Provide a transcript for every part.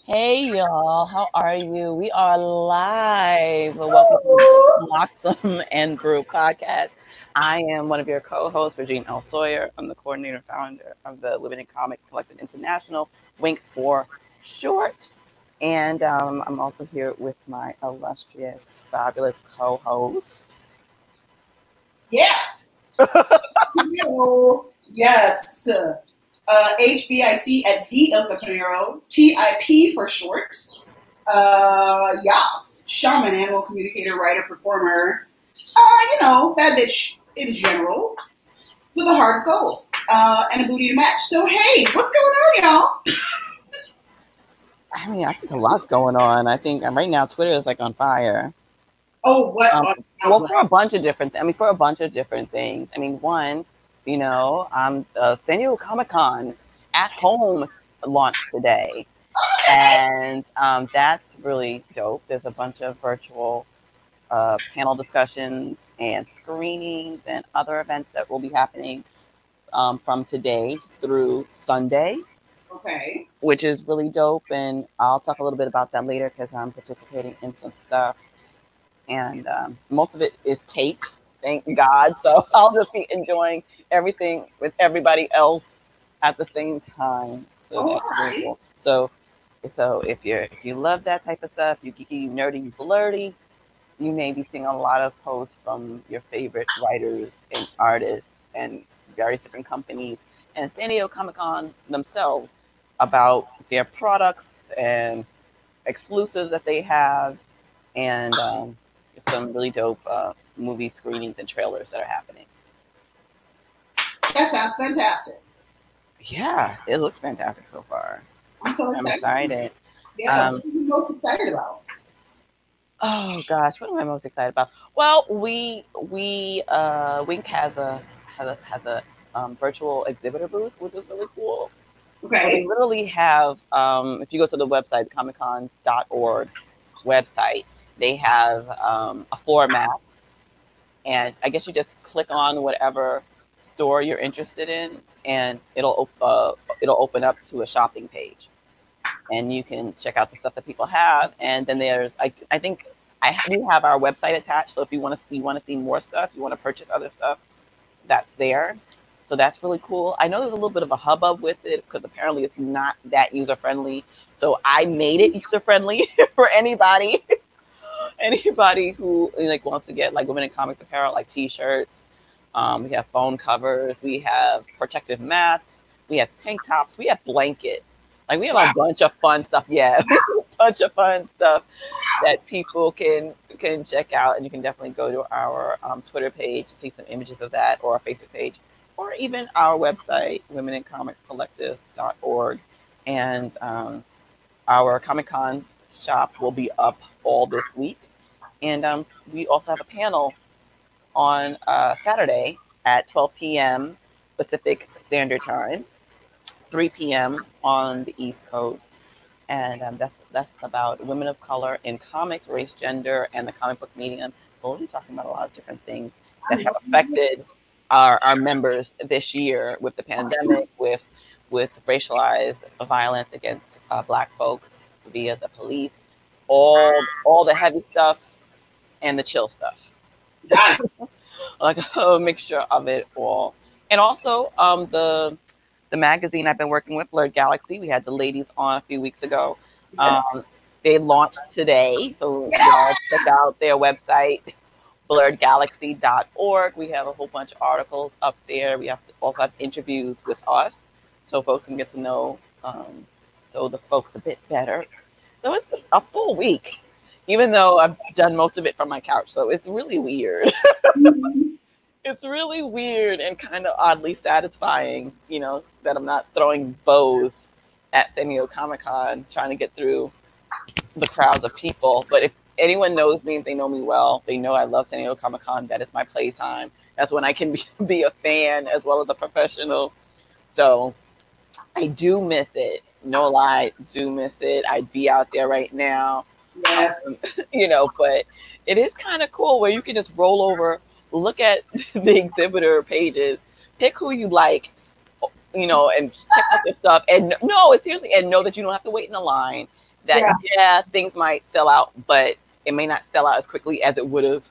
Hey y'all, how are you? We are live. Welcome to the Blossom and Brew podcast. I am one of your co-hosts, Regine L. Sawyer. I'm the coordinator and founder of the Living in Comics Collective International, Wink for short. And I'm also here with my illustrious, fabulous co-host. Yes. Yes. HBIC at the El Campanero, TIP for short. Yes. Shaman, animal communicator, writer, performer. That bitch in general with a heart of gold and a booty to match. So, hey, what's going on, y'all? I think a lot's going on. I think right now Twitter is like on fire. Oh, what? Well, for a bunch of different, for a bunch of different things. One, San Diego Comic-Con at home launched today, and that's really dope. There's a bunch of virtual panel discussions and screenings and other events that will be happening from today through Sunday. Okay. Which is really dope, and I'll talk a little bit about that later because I'm participating in some stuff. And most of it is taped, thank God. So I'll just be enjoying everything with everybody else at the same time. So that's really cool. So if you love that type of stuff, you geeky, you nerdy, you flirty, you may be seeing a lot of posts from your favorite writers and artists and various different companies and San Diego Comic-Con themselves about their products and exclusives that they have, and some really dope movie screenings and trailers that are happening. That sounds fantastic. Yeah, it looks fantastic so far. I'm so excited. I'm excited. Yeah, what are you most excited about? Oh gosh, what am I most excited about? Well, we Wink has a virtual exhibitor booth, which is really cool. Okay. So they literally have, if you go to the website, comiccon.org website, they have a floor map, and I guess you just click on whatever store you're interested in, and it'll open up to a shopping page, and you can check out the stuff that people have. And then there's I think we have our website attached, so if you want to see more stuff, you want to purchase other stuff, that's there. So that's really cool. I know there's a little bit of a hubbub with it because apparently it's not that user friendly. So I made it user friendly for anybody who wants to get women in comics apparel, like t-shirts. We have phone covers, we have protective masks, we have tank tops, we have blankets. We have a bunch of fun stuff. Yeah, a bunch of fun stuff that people can check out, and you can definitely go to our Twitter page to see some images of that, or our Facebook page, or even our website, womenincomicscollective.org. And our Comic-Con shop will be up all this week. And we also have a panel on Saturday at 12 p.m. Pacific Standard Time, 3 p.m. on the East Coast. And that's about women of color in comics, race, gender, and the comic book medium. So we'll be talking about a lot of different things that have affected our members this year with the pandemic, with racialized violence against Black folks via the police, all the heavy stuff and the chill stuff. Like a mixture of it all. And also the magazine I've been working with, Blurred Galaxy, we had the ladies on a few weeks ago. They launched today, so y'all check out their website, blurredgalaxy.org. We have a whole bunch of articles up there. We also have interviews with us, so folks can get to know the folks a bit better. So it's a full week, even though I've done most of it from my couch. So it's really weird. It's really weird and kind of oddly satisfying, that I'm not throwing bows at San Diego Comic-Con trying to get through the crowds of people. But if anyone knows me, if they know me well, they know I love San Diego Comic-Con. That is my playtime. That's when I can be a fan as well as a professional. So I do miss it. No lie, do miss it. I'd be out there right now. Yes. But it is kind of cool where you can just roll over, look at the exhibitor pages, pick who you like, and check out their stuff. And no, seriously, and know that you don't have to wait in a line. that, Yeah. yeah, things might sell out, but it may not sell out as quickly as it would have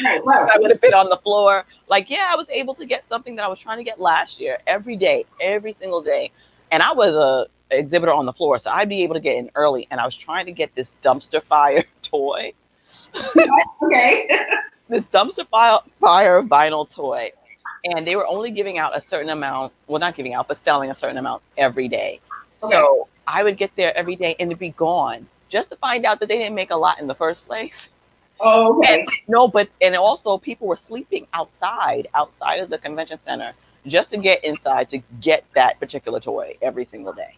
Right. if Right. I would have been on the floor. Like, yeah, I was able to get something that I was trying to get last year every day, every single day. And I was a exhibitor on the floor, so I'd be able to get in early. And I was trying to get this dumpster fire toy, Okay. this dumpster fire vinyl toy. And they were only giving out a certain amount, well, not giving out, but selling a certain amount every day. Okay. So I would get there every day and it'd be gone just to find out that they didn't make a lot in the first place. Oh, And okay. no, but and also people were sleeping outside of the convention center just to get inside to get that particular toy every single day.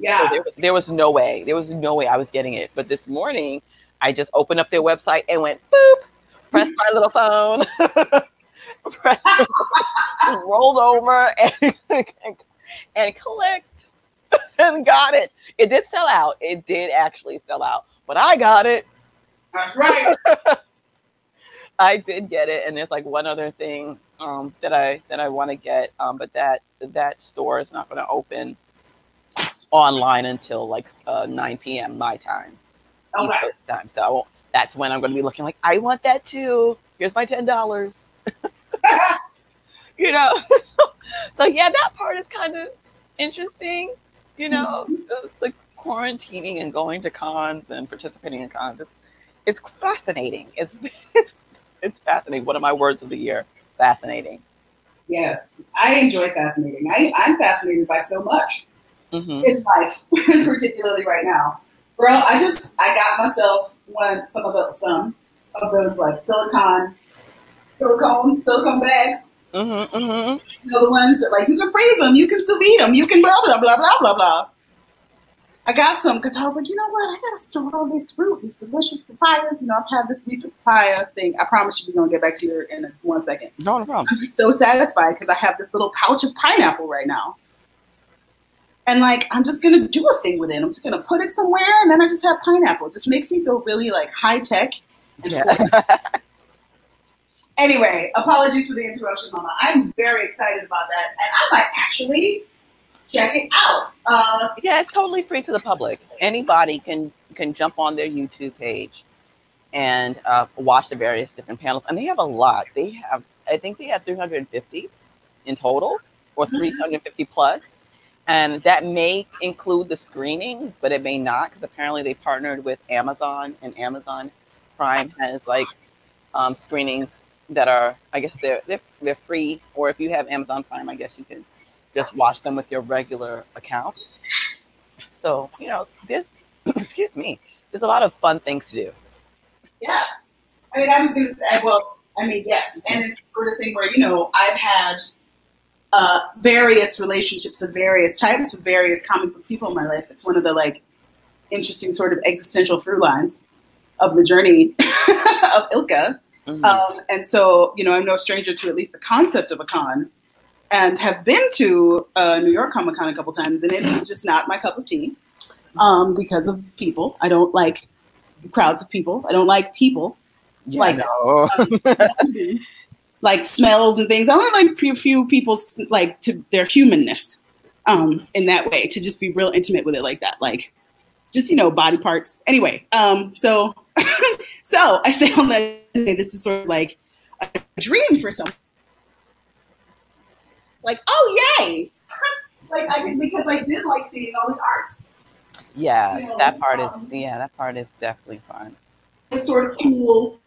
So Yeah. there was no way. There was no way I was getting it. But this morning, I just opened up their website and went boop, pressed my little phone, pressed, rolled over, and clicked and got it. It did sell out. It did actually sell out, but I got it. That's right. I did get it, and there's like one other thing that I want to get, but that store is not going to open online until like 9 p.m. my time, East Okay. Coast time. So that's when I'm going to be looking like I want that too. Here's my $10. You know, so yeah, that part is kind of interesting. You know, the quarantining and going to cons and participating in cons. It's fascinating. It's fascinating. One of my words of the year. Fascinating. Yes, I enjoy fascinating. I'm fascinated by so much Hmm. in life, particularly right now. Girl, I got myself some of those like silicone bags. Hmm. Hmm. You know, the ones that like you can freeze them, you can sous vide them, you can blah blah blah blah blah blah. I got some because I was like, you know what? I gotta store all this fruit, these delicious papayas. You know, I've had this recent papaya thing. I promise you, we're gonna get back to you in 1 second. No problem. I'm just so satisfied because I have this little pouch of pineapple right now. And like, I'm just gonna do a thing with it. I'm just gonna put it somewhere, and then I just have pineapple. It just makes me feel really like high tech and Yeah. fun. Anyway, apologies for the interruption, Mama. I'm very excited about that, and I might actually check it out. Yeah, it's totally free to the public. Anybody can jump on their YouTube page and watch the various different panels, and they have a lot. I think they have 350 in total, or 350 plus, and that may include the screenings, but it may not because apparently they partnered with Amazon, and Amazon Prime has like screenings that are, I guess they're free, or if you have Amazon Prime, I guess you can just watch them with your regular account. So there's excuse me, there's a lot of fun things to do. Yes. I mean, I was going to say, well, I mean, yes. And it's the sort of thing where, I've had various relationships of various types with various comic book people in my life. It's one of the, like, interesting sort of existential through lines of the journey of Ilka. Hmm. And so, I'm no stranger to at least the concept of a con and have been to New York Comic Con a couple times, and it is just not my cup of tea because of people. I don't like crowds of people. I don't like people Yeah, like no. like smells and things. I only like a few people's like to their humanness in that way, to just be real intimate with it like that, like just body parts. Anyway, so so I say on that this is sort of like a dream for some. It's like, oh yay! Like because I did like seeing all the arts. Yeah, You know, that part is definitely fun. it was sort of cool.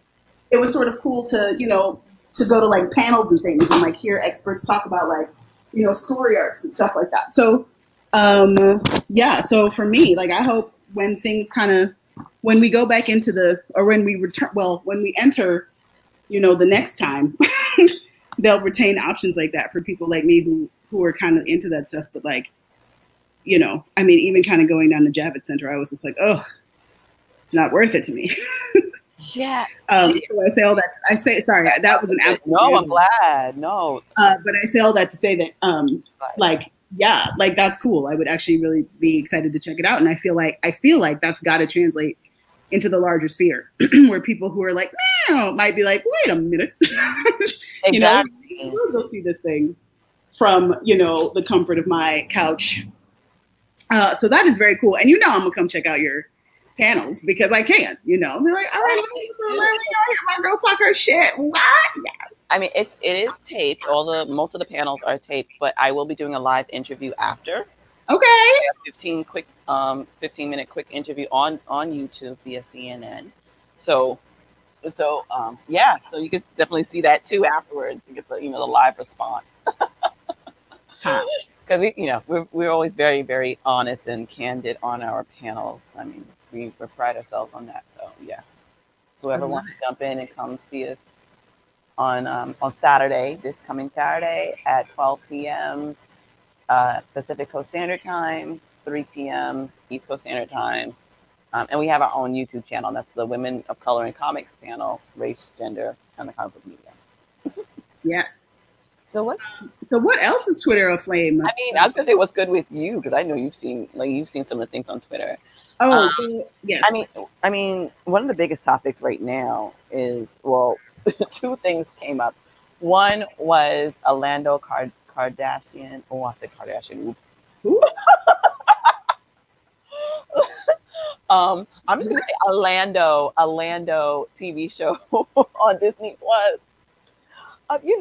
It was sort of cool to to go to like panels and things and like hear experts talk about like story arcs and stuff like that. So yeah, so for me, like I hope when things when we go back into or when we return, well, when we enter, the next time, they'll retain options like that for people like me who are kind of into that stuff. But like, I mean, even kind of going down to Javits Center, I was just like, oh, it's not worth it to me. Yeah. So I say all that. I say sorry. That was an absolute. No, I'm glad. No. But I say all that to say that, like, yeah, like that's cool. I would actually really be excited to check it out, and I feel like that's got to translate into the larger sphere, where people who are like, might be like, wait a minute, Exactly. we'll go see this thing from the comfort of my couch So that is very cool. And you know, I'm gonna come check out your panels because I can. You know, be like, all right, let me go hear my girl talk her shit. What? Yes. I mean, it is taped. Most of the panels are taped, but I will be doing a live interview after. Okay. A 15-minute quick interview on YouTube via CNN. So yeah, so you can definitely see that too afterwards. You get the live response. Huh. Because we're always very, very honest and candid on our panels. I mean, we pride ourselves on that. So yeah, I whoever love wants to it. jump in and come see us on Saturday, this coming Saturday at 12 p.m. Pacific Coast Standard Time, 3 p.m. East Coast Standard Time, and we have our own YouTube channel. That's the Women of Color in Comics panel, race, gender, and the comic book media. Yes. So what? So what else is Twitter aflame? I mean, I was gonna say what's good with you because I know you've seen some of the things on Twitter. Um, Oh, I yes. mean, one of the biggest topics right now is two things came up. One was Orlando Kardashian. Oh, I said Kardashian. Oops. Who? I'm just gonna say Orlando TV show on Disney Plus.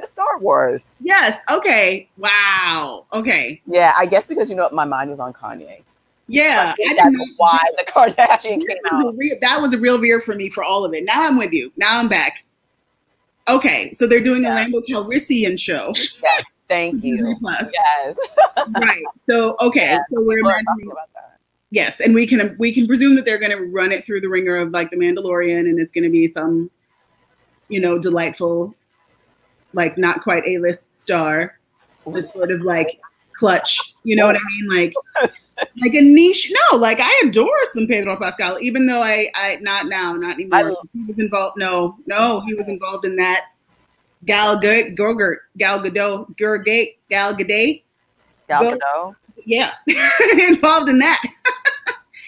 Star Wars. Yes. Okay. Wow. Okay. Yeah, I guess because my mind was on Kanye. So I Yeah, I think didn't that's know. why the Kardashian This came was a out. real. That was a real veer for me for all of it. Now I'm with you. Now I'm back. Okay, so they're doing the Yeah. Lambo Calrissian show Yes. for Thank Disney you. Plus. Yes. Right. So Yes. okay, so we're People are talking imagining about that. yes, and we can presume that they're going to run it through the ringer of like the Mandalorian, and it's going to be some delightful, like not quite A-list star that's sort of like clutch. You know what I Oh, mean? Like a niche. No, like I adore some Pedro Pascal, even though I not now, not I anymore. He was involved. No, he was involved in that Gal Gadot, Gal Gadot, Gal go, Gadot. yeah, involved in that.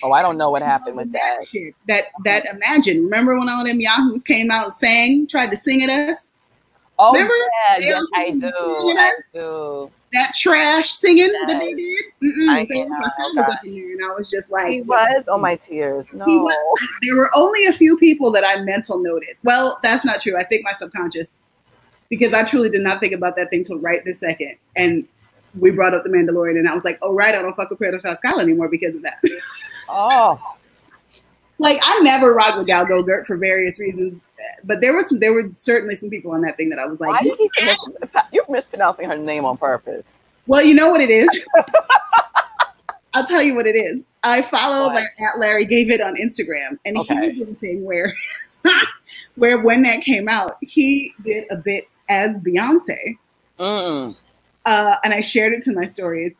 Oh, I don't know what happened Involved with in that that. shit. That Imagine. Remember when all them yahoos came out and tried to sing at us? Oh Remember yeah, they yes all I came to do. sing at I us? do. That trash singing that they Yes. did. Yeah. Pedro Oh Pascal was up in gosh. there, and I was just like, He yeah. was. Oh my tears. He was. No. There were only a few people that I mental noted. Well, that's not true. I think my subconscious, because I truly did not think about that thing till right this second. And we brought up the Mandalorian, and I was like, "Oh right, I don't fuck with Pedro Pascal anymore because of that." Oh. Like I never rocked with Gal Gadot for various reasons, but there were certainly some people on that thing that I was like, Why do you keep you're mispronouncing her name on purpose? "Well, you know what it is." I'll tell you what it is. I follow What? at Larry David on Instagram, and he Okay. did a thing where, where when that came out, he did a bit as Beyonce, Mm. and I shared it to my stories.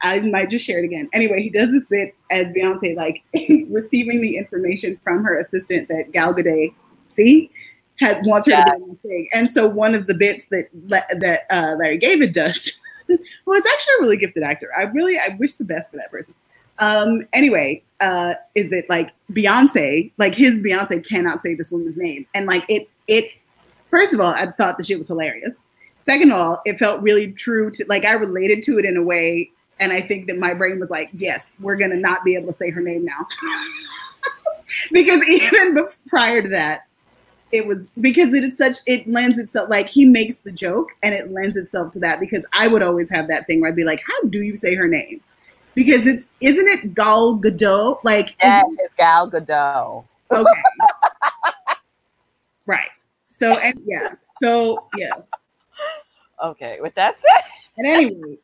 I might just share it again. Anyway, he does this bit as Beyonce, like receiving the information from her assistant that Gal Gadot wants her to Yeah. be in this thing. And so one of the bits that Larry David does, well, it's actually a really gifted actor. I wish the best for that person. Anyway, is that like Beyonce, like his Beyonce cannot say this woman's name, and like it. First of all, I thought the shit was hilarious. Second of all, it felt really true to like I related to it in a way, and I think that my brain was like, yes, we're gonna not be able to say her name now, because even prior to that, it was because it lends itself like he makes the joke and it lends itself to that because I would always have that thing where I'd be like, how do you say her name? Because isn't it Gal Gadot? Like, Yes, it's Gal Gadot. okay, right. So and yeah, so yeah. Okay. With that said, At any rate,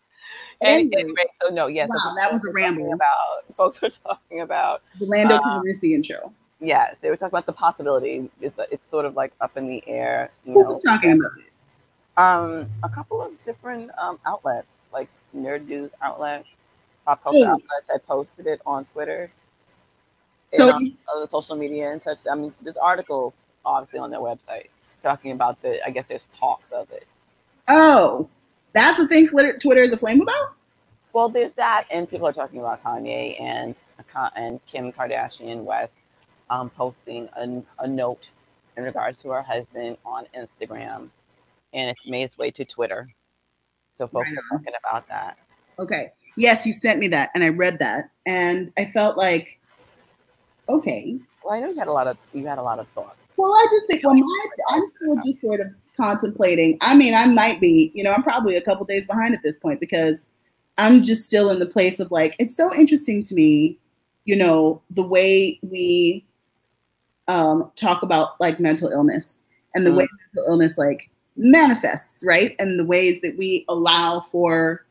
at and any rate, anyway, so no, yeah. So wow, that was a ramble. folks were talking about The Lando uh, Calrissian show. yes, they were talking about the possibility. It's sort of like up in the air, Who was talking about it? A couple of different outlets, like nerd news outlets, pop culture Oh, outlets, had posted it on Twitter and so on other social media and such. I mean, there's articles obviously on their website talking about I guess there's talks of it. oh, that's the thing. Twitter is aflame about. Well, there's that, and people are talking about Kanye and Kim Kardashian West posting a note in regards to her husband on Instagram, and it's made its way to Twitter. So Right folks are on. talking about that. Okay. Yes, you sent me that, and I read that, and I felt like, okay. Well, I know you had a lot of thoughts. Well, I just think, well, I'm still just sort of contemplating. I mean, I might be, I'm probably a couple days behind at this point because I'm just still in the place of like, it's so interesting to me, the way we talk about like mental illness and the way Mm. mental illness like manifests, right? And the ways that we allow for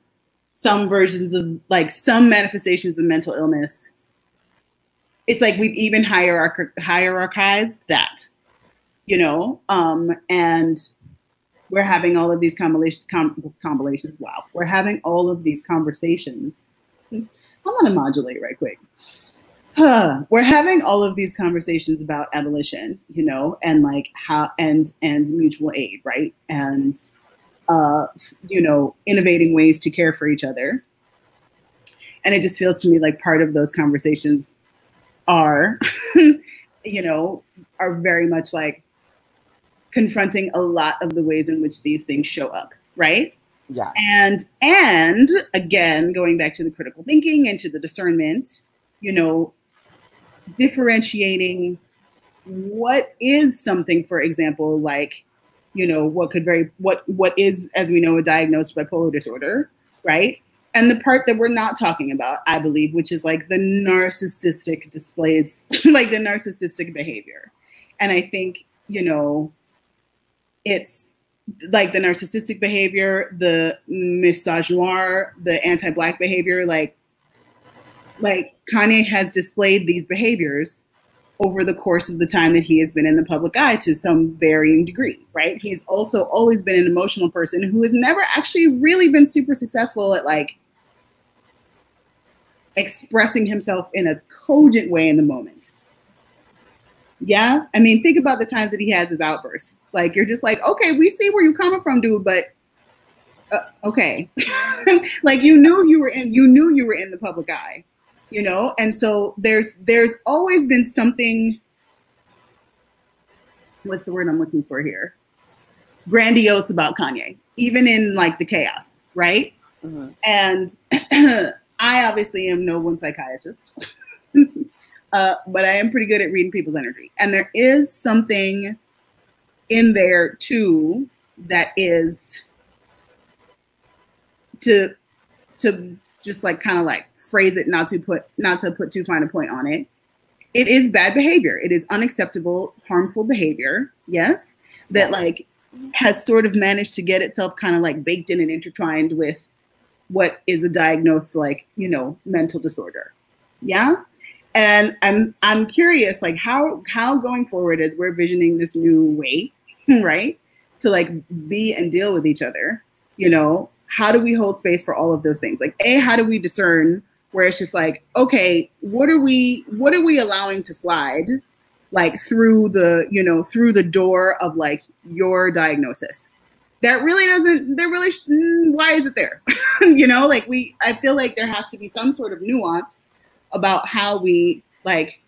some versions of like some manifestations of mental illness. It's like we've even hierarchized that, and we're having all of these compilations. Wow. We're having all of these conversations. I'm going to modulate right quick. We're having all of these conversations about abolition, and like how, and mutual aid, right? And, innovating ways to care for each other. And it just feels to me like part of those conversations are, are very much like confronting a lot of the ways in which these things show up, right? Yeah. And again, going back to the critical thinking and to the discernment, differentiating what is something, for example, like, what is, as we know, a diagnosed bipolar disorder, right? And the part that we're not talking about, I believe, which is like the narcissistic displays, like the narcissistic behavior. And I think, it's like the narcissistic behavior, the misogynoir, the anti-Black behavior, like Kanye has displayed these behaviors over the course of the time that he has been in the public eye to some varying degree, right? He's also always been an emotional person who has never actually really been super successful at like expressing himself in a cogent way in the moment. Yeah? I mean, think about the times that he has his outbursts. Like, you're just like, okay, we see where you're coming from, dude, but okay. Like, you knew you were in the public eye, And so there's always been something, what's the word I'm looking for here? Grandiose about Kanye, even in like the chaos, right? Mm-hmm. And I obviously am no one psychiatrist, but I am pretty good at reading people's energy. And there is something in there too that is to just like kind of like phrase it, not to put too fine a point on it. It is bad behavior. It is unacceptable, harmful behavior. Yes, that like has sort of managed to get itself kind of like baked in and intertwined with what is a diagnosed like mental disorder. Yeah. And I'm curious, like how going forward as we're visioning this new way, right, to like be and deal with each other, how do we hold space for all of those things? Like, how do we discern where it's just like, okay, what are we allowing to slide, like through the door of like your diagnosis? Why is it there? Like I feel like there has to be some sort of nuance about how we like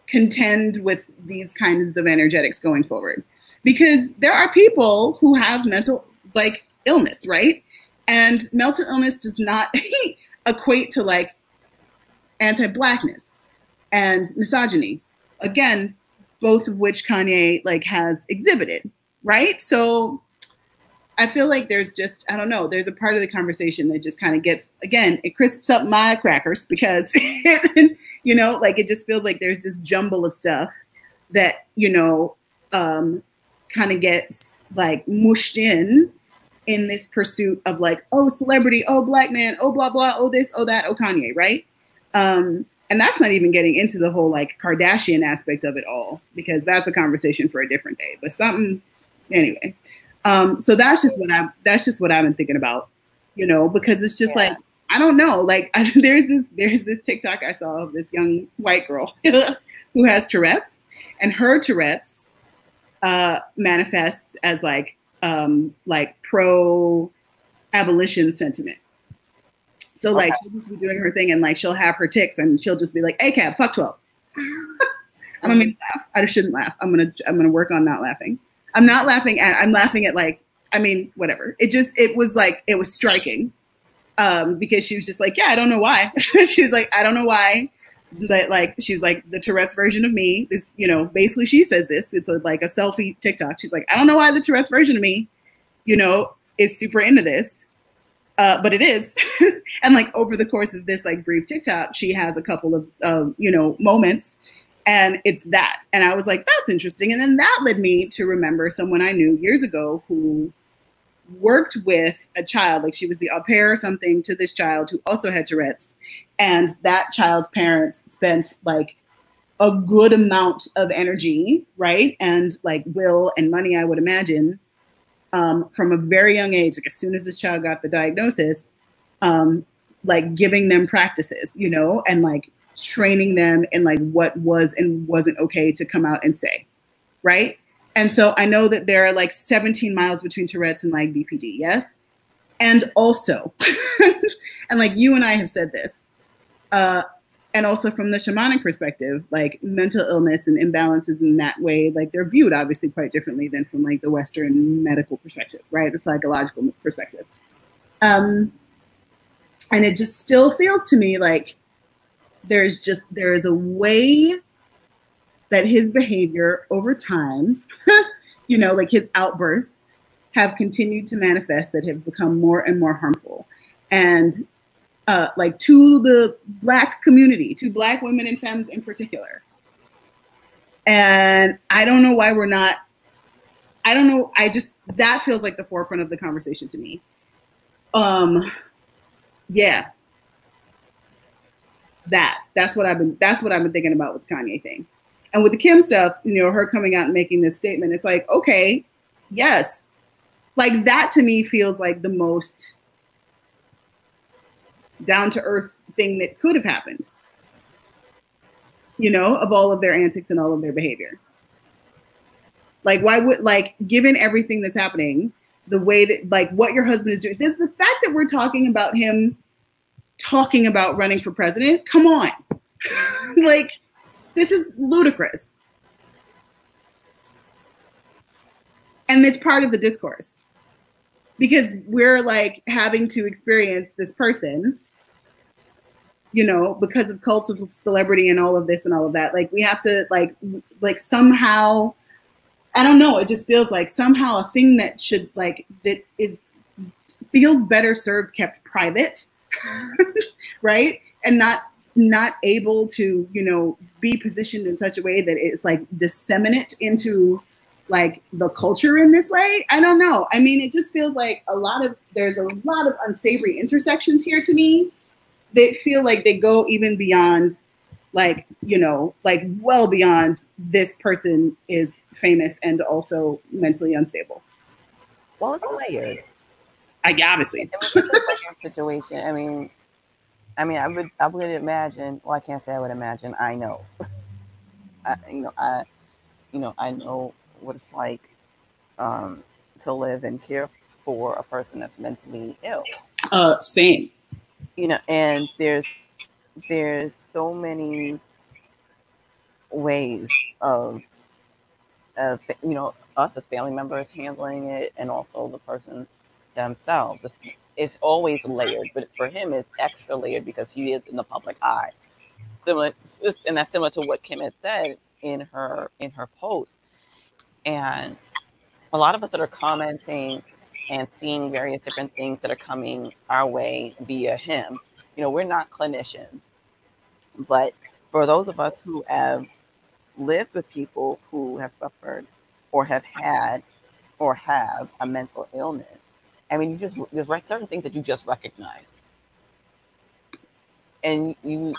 contend with these kinds of energetics going forward, because there are people who have mental like illness, right? And mental illness does not equate to like anti-Blackness and misogyny, again, both of which Kanye like has exhibited, right? So I feel like there's just, I don't know, there's a part of the conversation that just kind of gets, again, it crisps up my crackers because, like it just feels like there's this jumble of stuff that, kind of gets like mushed in this pursuit of like, oh, celebrity, oh, Black man, oh, blah, blah, oh, this, oh, that, oh, Kanye, right? And that's not even getting into the whole like Kardashian aspect of it all, because that's a conversation for a different day, but anyway. So that's just what I've been thinking about, because it's just like, I don't know, like there's this TikTok I saw of this young white girl who has Tourette's, and her Tourette's manifests as like pro abolition sentiment. So like she'll just be doing her thing and like she'll have her tics and she'll just be like, ACAB, fuck 12. I don't mean to laugh. I just shouldn't laugh. I'm gonna work on not laughing. I'm laughing at like, I mean, whatever. It was striking. because she was just like, yeah, I don't know why. She was like, I don't know why. But like, she was like, the Tourette's version of me is, basically she says this. It's like a selfie TikTok. She's like, I don't know why the Tourette's version of me, is super into this. But it is. And like over the course of this like brief TikTok, she has a couple of, moments, and it's that. And I was like, that's interesting. And then that led me to remember someone I knew years ago who worked with a child, like she was the au pair or something to this child who also had Tourette's. And that child's parents spent like a good amount of energy, right? And like will and money, I would imagine, from a very young age, like as soon as this child got the diagnosis, like giving them practices, and like training them in like what was and wasn't okay to come out and say, right? And so I know that there are like 17 miles between Tourette's and like BPD, yes? And also, and like you and I have said this, and also from the shamanic perspective, like mental illness and imbalances in that way, like they're viewed obviously quite differently than from like the Western medical perspective, right? Or psychological perspective. And it just still feels to me like there is a way that his behavior over time, like his outbursts have continued to manifest that have become more and more harmful. And like to the Black community, to Black women and femmes in particular. And I don't know why we're not, I don't know, that feels like the forefront of the conversation to me. Yeah. That's what I've been thinking about with the Kanye thing. And with the Kim stuff, her coming out and making this statement, it's like, okay, yes. Like that to me feels like the most down to earth thing that could have happened, of all of their antics and all of their behavior. Like, why would, like, given everything that's happening, the way that, like, what your husband is doing, there's the fact that we're talking about him talking about running for president. Come on. Like, this is ludicrous. And it's part of the discourse because we're like having to experience this person, because of cults of celebrity and all of this and all of that. Like we have to like somehow, I don't know. It just feels like somehow a thing that should feels better served kept private, right? And not able to, be positioned in such a way that it's like disseminate into like the culture in this way. I don't know. I mean, it just feels like there's a lot of unsavory intersections here to me. They feel like they go even beyond like, like well beyond this person is famous and also mentally unstable. Well, it's layered. Obviously. It's a layered situation. I would imagine, well, I can't say I would imagine, I know. I know what it's like to live and care for a person that's mentally ill. Same. And there's so many ways of us as family members handling it, and also the person themselves. It's always layered, but for him, it's extra layered because he is in the public eye. And that's similar to what Kim had said in her post. And a lot of us that are commenting and seeing various different things that are coming our way via him, we're not clinicians, but for those of us who have lived with people who have suffered or have had or have a mental illness, there's certain things that you just recognize, and you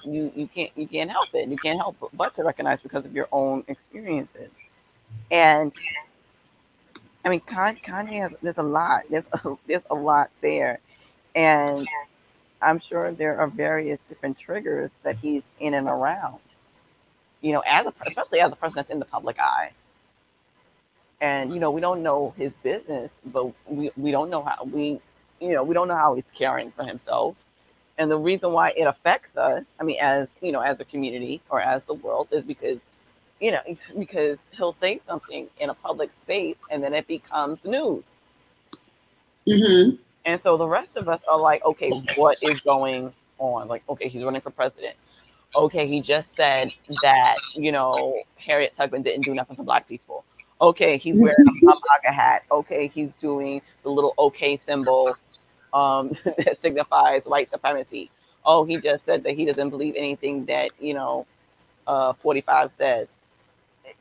can't help it. You can't help but to recognize because of your own experiences. And Kanye has, there's a lot. There's a lot there, and I'm sure there are various different triggers that he's in and around. Especially as a person that's in the public eye. And we don't know his business, but we don't know how we don't know how he's caring for himself. And the reason why it affects us, as as a community or as the world, is because because he'll say something in a public space and then it becomes news. Mm-hmm. And so the rest of us are like, okay, what is going on? Like, okay, he's running for president. Okay, he just said that, Harriet Tubman didn't do nothing for black people. Okay, he's wearing a MAGA hat. Okay, he's doing the little OK symbol that signifies white supremacy. Oh, he just said that he doesn't believe anything that, 45 says.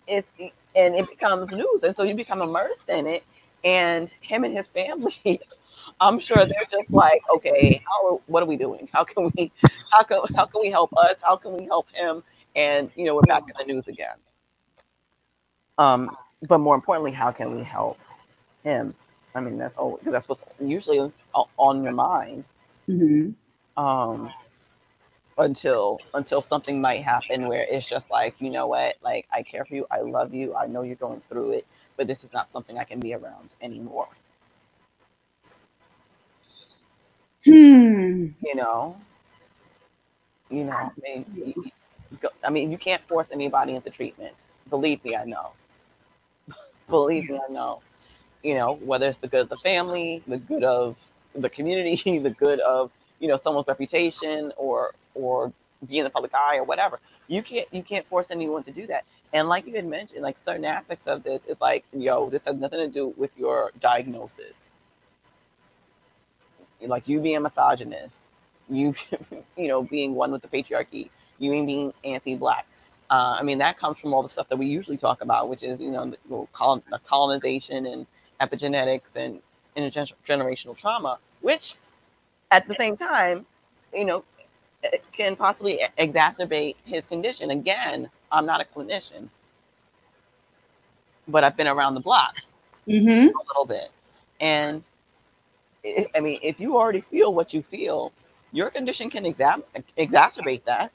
It's and it becomes news, and so you become immersed in it. And him and his family, I'm sure they're just like, okay, what are we doing? How can we help us? How can we help him? And we're back in the news again. But more importantly, how can we help him? I mean, because that's what's usually on your mind. Mm-hmm. Um, until something might happen where it's just like, you know what, like, I care for you, I love you, I know you're going through it, but this is not something I can be around anymore. Hmm. You know, I mean, you can't force anybody into treatment. Believe me, I know. Believe me, I know. Whether it's the good of the family, the good of the community, the good of someone's reputation, or be in the public eye or whatever. You can't force anyone to do that. And like you had mentioned, like certain aspects of this is like, this has nothing to do with your diagnosis. Like you being a misogynist, you being one with the patriarchy, you being anti-black. I mean, that comes from all the stuff that we usually talk about, which is the colonization and epigenetics and intergenerational trauma, which at the same time, you know, can possibly exacerbate his condition. Again, I'm not a clinician, but I've been around the block Mm-hmm. a little bit, and I mean, if you already feel what you feel, your condition can exacerbate that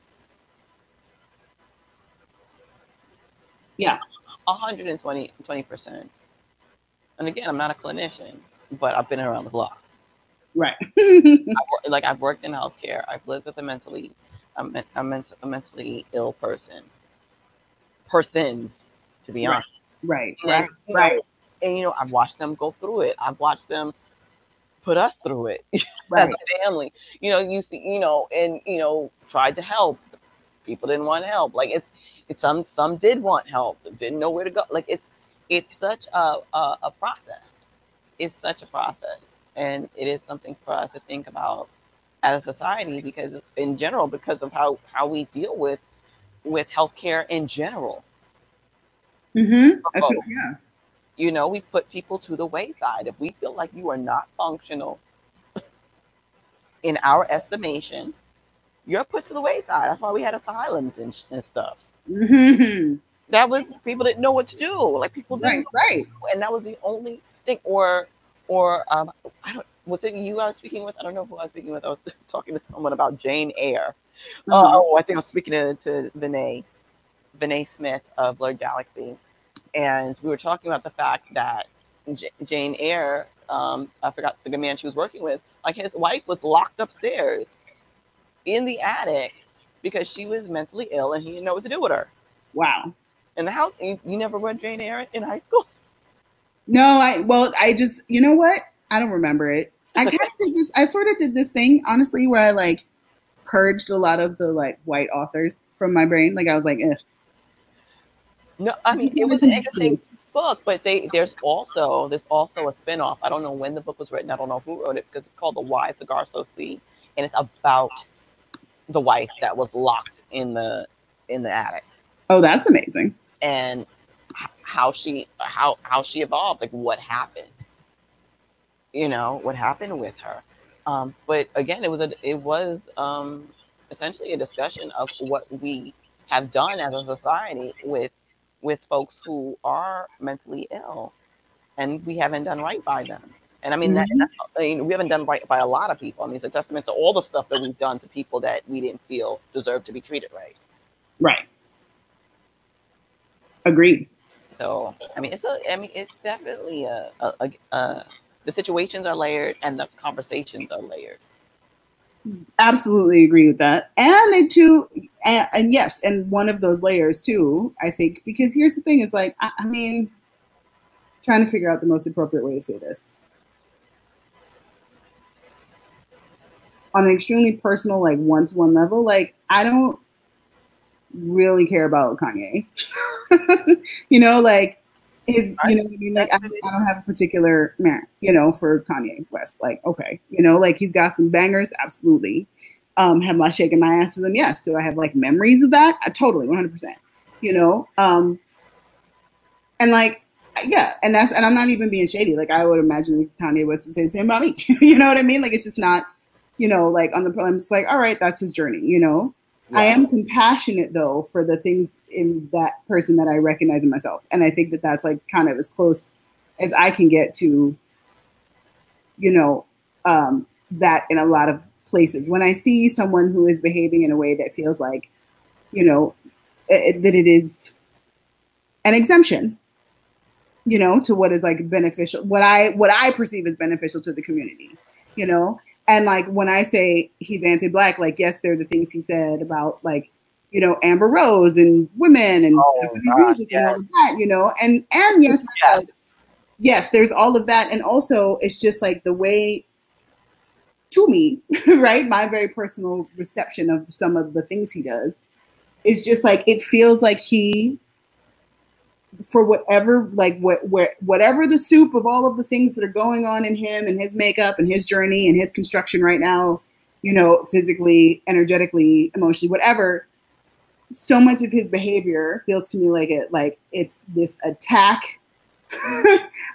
Yeah. 120%. And again, I'm not a clinician, but I've been around the block. Right. I've worked in healthcare. I've lived with a mentally ill persons, to be Right. honest. Right. And Right. Right. I've watched them go through it. I've watched them put us through it as Right. a family. You see, and tried to help. People didn't want help. Like it's some did want help, didn't know where to go. Like it's such a process. It's such a process, and it is something for us to think about as a society, because in general, because of how we deal with healthcare in general Mm-hmm. for folks. Yeah. We put people to the wayside. If we feel like you are not functional in our estimation, you're put to the wayside. That's why we had asylums and stuff. Mm-hmm. That was, people didn't know what to do. Like, people didn't Right. know what to Right. do, and that was the only thing. Or I don't, was it you I was speaking with? I don't know who I was speaking with. I was talking to someone about Jane Eyre. Uh-huh. I think I was speaking to Vinay Smith of Blurred Galaxy, and we were talking about the fact that Jane Eyre, I forgot the man she was working with, like, his wife was locked upstairs in the attic because she was mentally ill and he didn't know what to do with her. Wow. In the house, you never read Jane Eyre in high school? No, I just, you know what? I don't remember it. I It's kind okay. of did this. I sort of did this thing, honestly, where I like purged a lot of the like white authors from my brain. Like I was like, eh. No, I I mean, just it wanted was to an make interesting space. book, but there's also a spinoff. I don't know when the book was written. I don't know who wrote it, because it's called The Why Cigar So Sweet, and it's about the wife that was locked in the attic, Oh, that's amazing. and how she evolved, like what happened with her. But again, it was essentially a discussion of what we have done as a society with folks who are mentally ill, and we haven't done right by them. And I mean Mm-hmm. we haven't done right by a lot of people. I mean, it's a testament to all the stuff that we've done to people that we didn't feel deserved to be treated right. Right. Agreed. So it's definitely the situations are layered and the conversations are layered. Absolutely agree with that. And it too, and yes, and one of those layers too, I think, because here's the thing: it's like, I mean, trying to figure out the most appropriate way to say this. on an extremely personal, like one-to-one level, like I don't really care about Kanye. Like you know what I mean? Like That's really I don't have a particular merit, for Kanye West. Like, okay, like he's got some bangers, absolutely. Have I shaken my ass to them? Yes. Do I have like memories of that? Totally, 100%. You know, and like, yeah, and I'm not even being shady. Like, I would imagine Kanye West would say the same about me. You know what I mean? Like, it's just not, like on the, I'm just like, all right, that's his journey. I right. am compassionate though for the things in that person that I recognize in myself, and I think that that's like kind of as close as I can get to, you know, that in a lot of places. When I see someone who is behaving in a way that feels like, you know, that it is an exemption, to what is like beneficial, what I perceive as beneficial to the community, you know. And like when I say he's anti-black, like yes, there are the things he said about like, Amber Rose and women and stuff Oh in his gosh, music and all yes, of that, and yes, I yes. said yes, there's all of that, and also it's just like the way to me, right? My very personal reception of some of the things he does is just like it feels like he, for whatever, like whatever the soup of all of the things that are going on in him and his makeup and his journey and his construction right now, physically, energetically, emotionally, whatever. So much of his behavior feels to me like it's this attack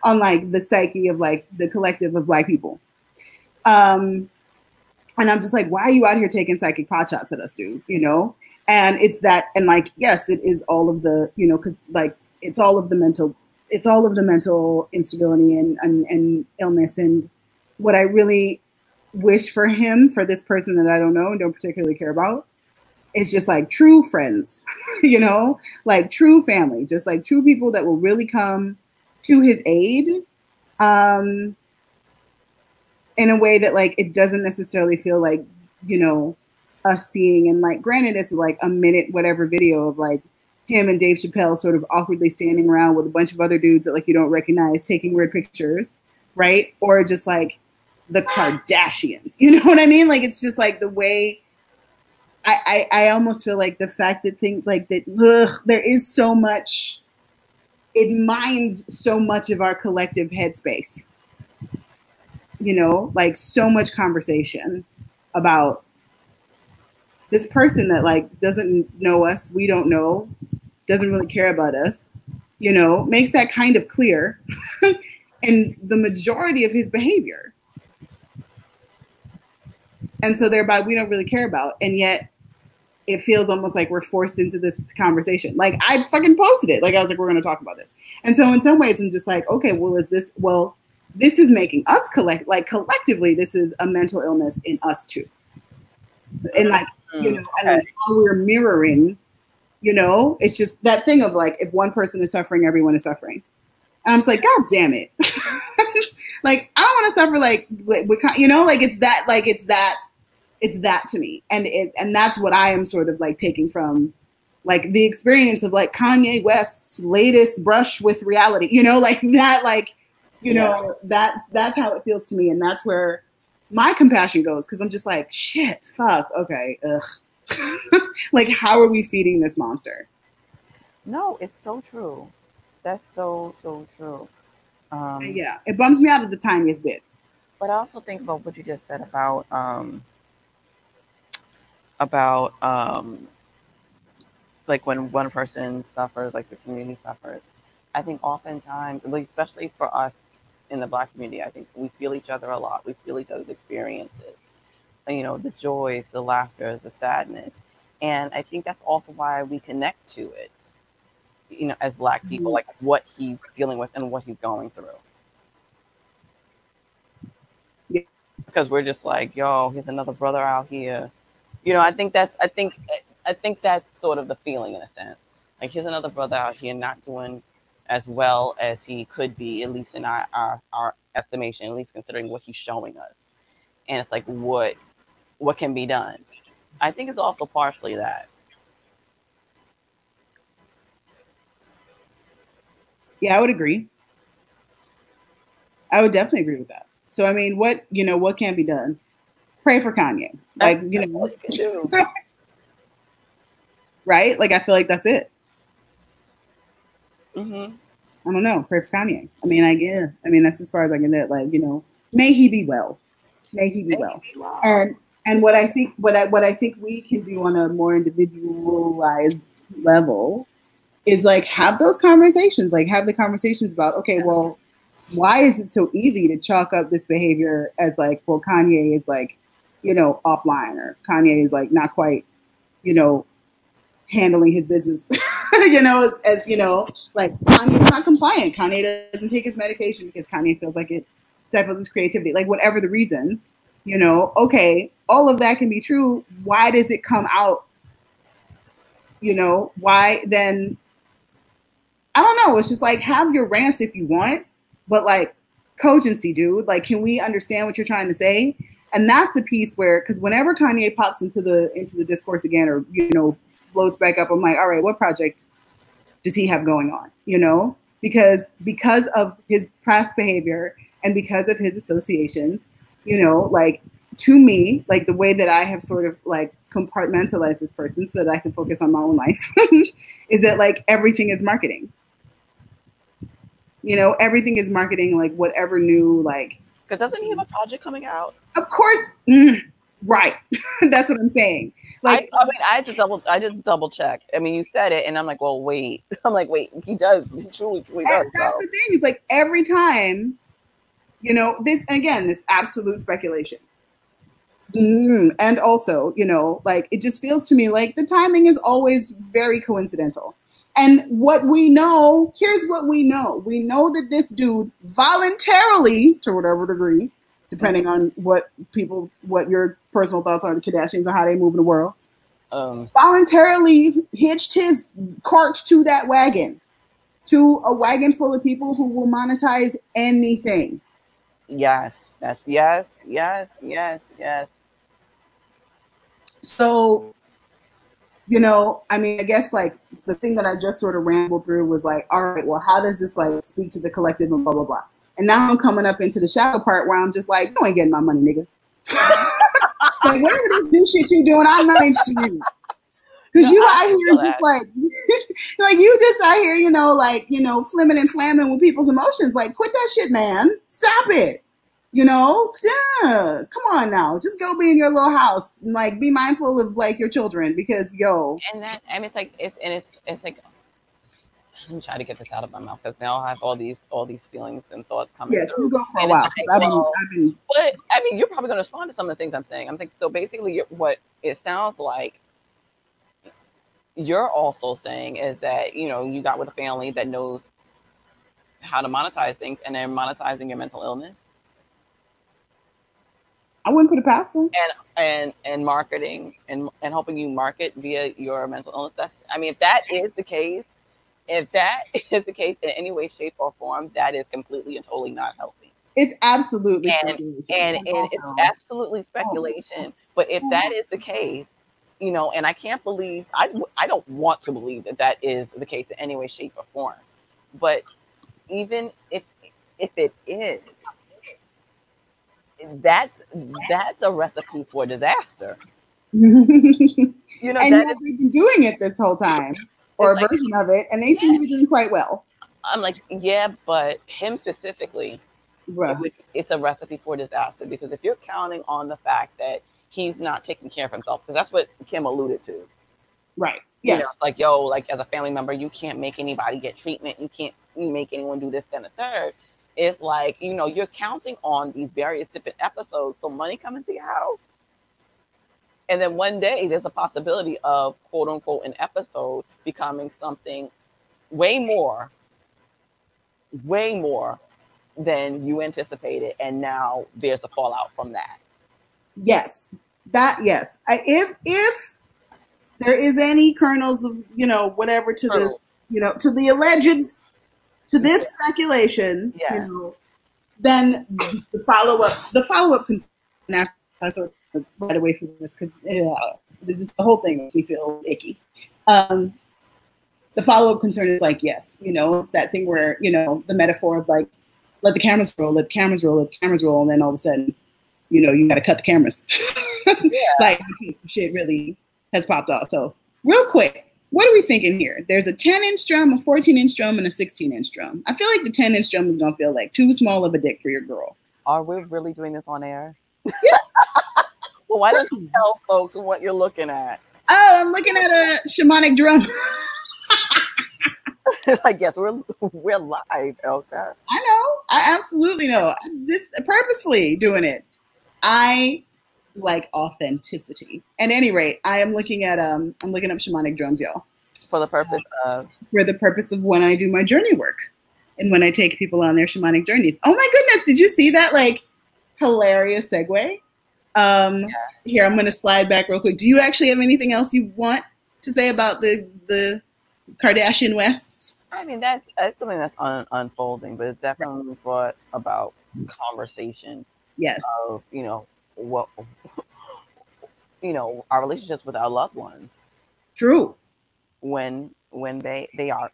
on like the psyche of like the collective of Black people. Um, and I'm just like, why are you out here taking psychic pot shots at us, dude? And it's that, and like, yes, it is all of the, because like it's all of the mental instability and illness. And what I really wish for him, for this person that I don't know and don't particularly care about, is just like true friends, like true family, just like true people that will really come to his aid. Um, in a way that like it doesn't necessarily feel like, you know us seeing, and like granted it's like a minute whatever video of like him and Dave Chappelle sort of awkwardly standing around with a bunch of other dudes that like you don't recognize taking weird pictures, right? Or just like the Kardashians, you know what I mean? Like it's just like the way I almost feel like the fact that things like that, there is so much, it mines so much of our collective headspace, like so much conversation about this person that like doesn't know us, we don't know, doesn't really care about us, makes that kind of clear in the majority of his behavior. And so thereby we don't really care about, and yet it feels almost like we're forced into this conversation. Like I fucking posted it. Like I was like, we're going to talk about this. And so in some ways I'm just like, okay, this is making us collectively, this is a mental illness in us too. And like, and Okay. like how we're mirroring, it's just that thing of like, if one person is suffering, everyone is suffering. And I'm just like, God damn it. Like, I don't want to suffer like, like it's that to me. And that's what I am sort of like taking from like the experience of like Kanye West's latest brush with reality, like that, like, Yeah. that's how it feels to me. And that's where my compassion goes. Cause I'm just like, shit, fuck. Okay. Ugh. Like, how are we feeding this monster? No, it's so true. That's so true. Um, Yeah. It bums me out of the tiniest bit. but I also think about what you just said about like when one person suffers, like the community suffers. I think oftentimes, like especially for us in the Black community, I think we feel each other a lot. We feel each other's experiences. The joys, the laughter, the sadness, and I think that's also why we connect to it. As Black people, Mhm. like what he's dealing with and what he's going through. Yeah. Because we're just like, yo, here's another brother out here. I think that's sort of the feeling in a sense. Like here's another brother out here not doing as well as he could be, at least in our estimation, at least considering what he's showing us. And it's like what can be done. I think it's also partially that. Yeah, I would agree. I would definitely agree with that. So, I mean, what can be done? pray for Kanye. Like, you that's know, all you can do. right? Like, I feel like that's it. Mm-hmm. I don't know. Pray for Kanye. I mean, I mean, that's as far as I can do it. Like, you know, may he be well. May he be well. And what I think, what I think we can do on a more individualized level is like have those conversations. Like have the conversations about, okay, well, why is it so easy to chalk up this behavior as like, well, Kanye is like, you know, offline, or Kanye is like not quite, you know, handling his business, you know, as you know, like Kanye's not compliant. Kanye doesn't take his medication because Kanye feels like it stifles his creativity. Like whatever the reasons, you know, okay, all of that can be true. Why does it come out? You know, why then? I don't know. It's just like have your rants if you want, but like cogency, dude. Like, can we understand what you're trying to say? And that's the piece where, because whenever Kanye pops into the discourse again, or you know, floats back up, I'm like, all right, what project does he have going on? You know, because of his past behavior and because of his associations, you know, like to me, like the way that I have sort of like compartmentalized this person so that I can focus on my own life is that like everything is marketing. You know, everything is marketing, like whatever new, like. Because doesn't he have a project coming out? Of course, right. That's what I'm saying. Like, I mean, I just double checked. I mean, you said it, and I'm like, well, wait. I'm like, wait, he does. He truly does. that's the thing. It's like every time, you know, this again, this absolute speculation. And also, you know, like it just feels to me like the timing is always very coincidental. And what we know, here's what we know. We know that this dude voluntarily, to whatever degree, depending on what your personal thoughts are on the Kardashians and how they move in the world, voluntarily hitched his cart to that wagon, to a wagon full of people who will monetize anything. Yes, yes. So, you know, I mean, I guess like the thing that I just sort of rambled through was like, all right, well, how does this like speak to the collective and blah, blah, blah. And now I'm coming up into the shadow part where I'm just like, you ain't getting my money, nigga. Like, whatever this new shit you doing, I'm not interested in you. Because you out here just like, like you just out here, you know, flimming and flamming with people's emotions. Like, quit that shit, man. Stop it. You know, yeah, come on now. Just go be in your little house and like be mindful of like your children because And that, I mean, it's like it's like let me try to get this out of my mouth because now I have all these feelings and thoughts coming. Yes, through. You go for a while. Like, but I mean, you're probably going to respond to some of the things I'm saying. I'm thinking so. Basically, what it sounds like you're also saying is that you know you got with a family that knows how to monetize things, and they're monetizing your mental illness. I wouldn't put it past them. And marketing and helping you market via your mental illness. That's, I mean, if that is the case in any way, shape, or form, that is completely and totally not healthy. It's absolutely speculation. And it's absolutely speculation. But if that is the case, you know, and I can't believe, I don't want to believe that is the case in any way, shape, or form. But even if it is, that's a recipe for disaster. You know, and yet they've been doing it this whole time, or a version of it, and they seem to be doing quite well. I'm like, yeah, but him specifically, it's a recipe for disaster because if you're counting on the fact that he's not taking care of himself, because that's what Kim alluded to, right? Yes, you know, like yo, like as a family member, you can't make anybody get treatment, you can't make anyone do this, then a third. It's like, you know, you're counting on these various different episodes, so money coming to your house. And then one day there's a possibility of quote unquote an episode becoming something way more than you anticipated. And now there's a fallout from that. Yes, yes. If there is any kernels of, you know, whatever to this, you know, to the allegeds, to this speculation, you know, then the follow up can I sort of right away from this because just the whole thing makes me feel icky. The follow up concern is like, yes, you know, it's that thing where, you know, the metaphor of like, let the cameras roll, and then all of a sudden, you got to cut the cameras. Yeah. Like, in case some shit really has popped off. So, real quick, what are we thinking here? There's a 10-inch drum, a 14-inch drum, and a 16-inch drum. I feel like the 10-inch drum is going to feel like too small of a dick for your girl. Are we really doing this on air? Yes. Well, why don't you tell folks what you're looking at? Oh, I'm looking at a shamanic drum. Like, yes, we're live, Elka. I know. I absolutely know. This purposefully doing it. I like authenticity. At any rate, I'm looking up shamanic drums, y'all. For the purpose of? For the purpose of when I do my journey work and when I take people on their shamanic journeys. Oh my goodness, did you see that like hilarious segue? Here, I'm going to slide back real quick. Do you actually have anything else you want to say about the Kardashian Wests? I mean, that's something that's unfolding, but it's definitely brought about conversation. Yes. Of, what, our relationships with our loved ones. True. When they are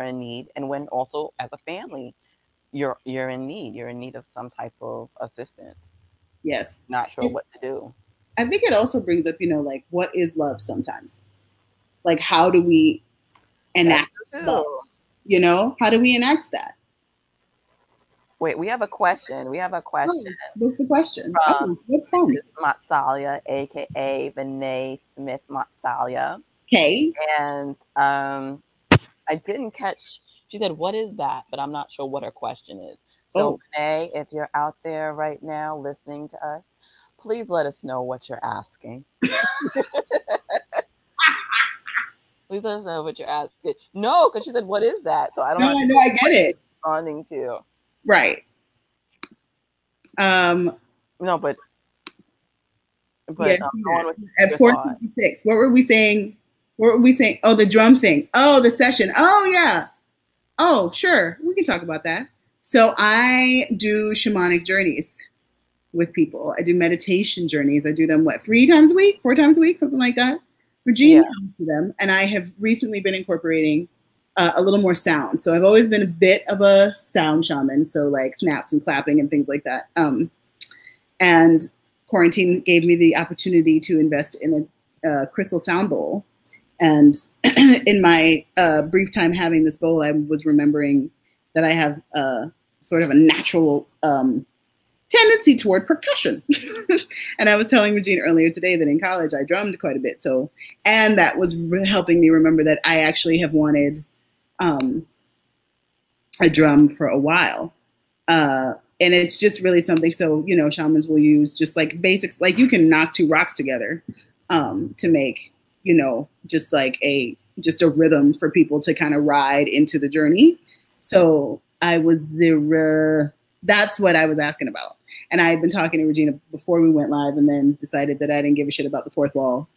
in need, and when also as a family, you're in need. You're in need of some type of assistance. Yes. Not sure what to do. I think it also brings up, like, what is love sometimes? Like, how do we enact love? How do we enact that? Wait, we have a question. Oh, what's the question? What's phone? Matsalia, aka Vinay Smith Matsalia. Okay. And I didn't catch. She said, "What is that?" But I'm not sure what her question is. So, Vinay, if you're out there right now listening to us, please let us know what you're asking. Please let us know what you're asking. No, because she said, "What is that?" So I don't know. No, I get it. Responding to. Right. No, but yes, at 4:56, what were we saying? Oh, the drum thing. Oh, the session. Oh, yeah. Oh, sure. We can talk about that. So I do shamanic journeys with people. I do meditation journeys. I do them, 3 times a week, 4 times a week, something like that. Regina comes to them, and I have recently been incorporating a little more sound. So I've always been a bit of a sound shaman, so like snaps and clapping and things like that. And quarantine gave me the opportunity to invest in a crystal sound bowl. And in my brief time having this bowl, I was remembering that I have sort of a natural tendency toward percussion. And I was telling Regina earlier today that in college I drummed quite a bit. And that was helping me remember that I actually have wanted a drum for a while. And it's just really something. So, shamans will use just like basics, like you can knock 2 rocks together to make, just a rhythm for people to kind of ride into the journey. So that's what I was asking about. And I had been talking to Regina before we went live, and then decided that I didn't give a shit about the 4th wall.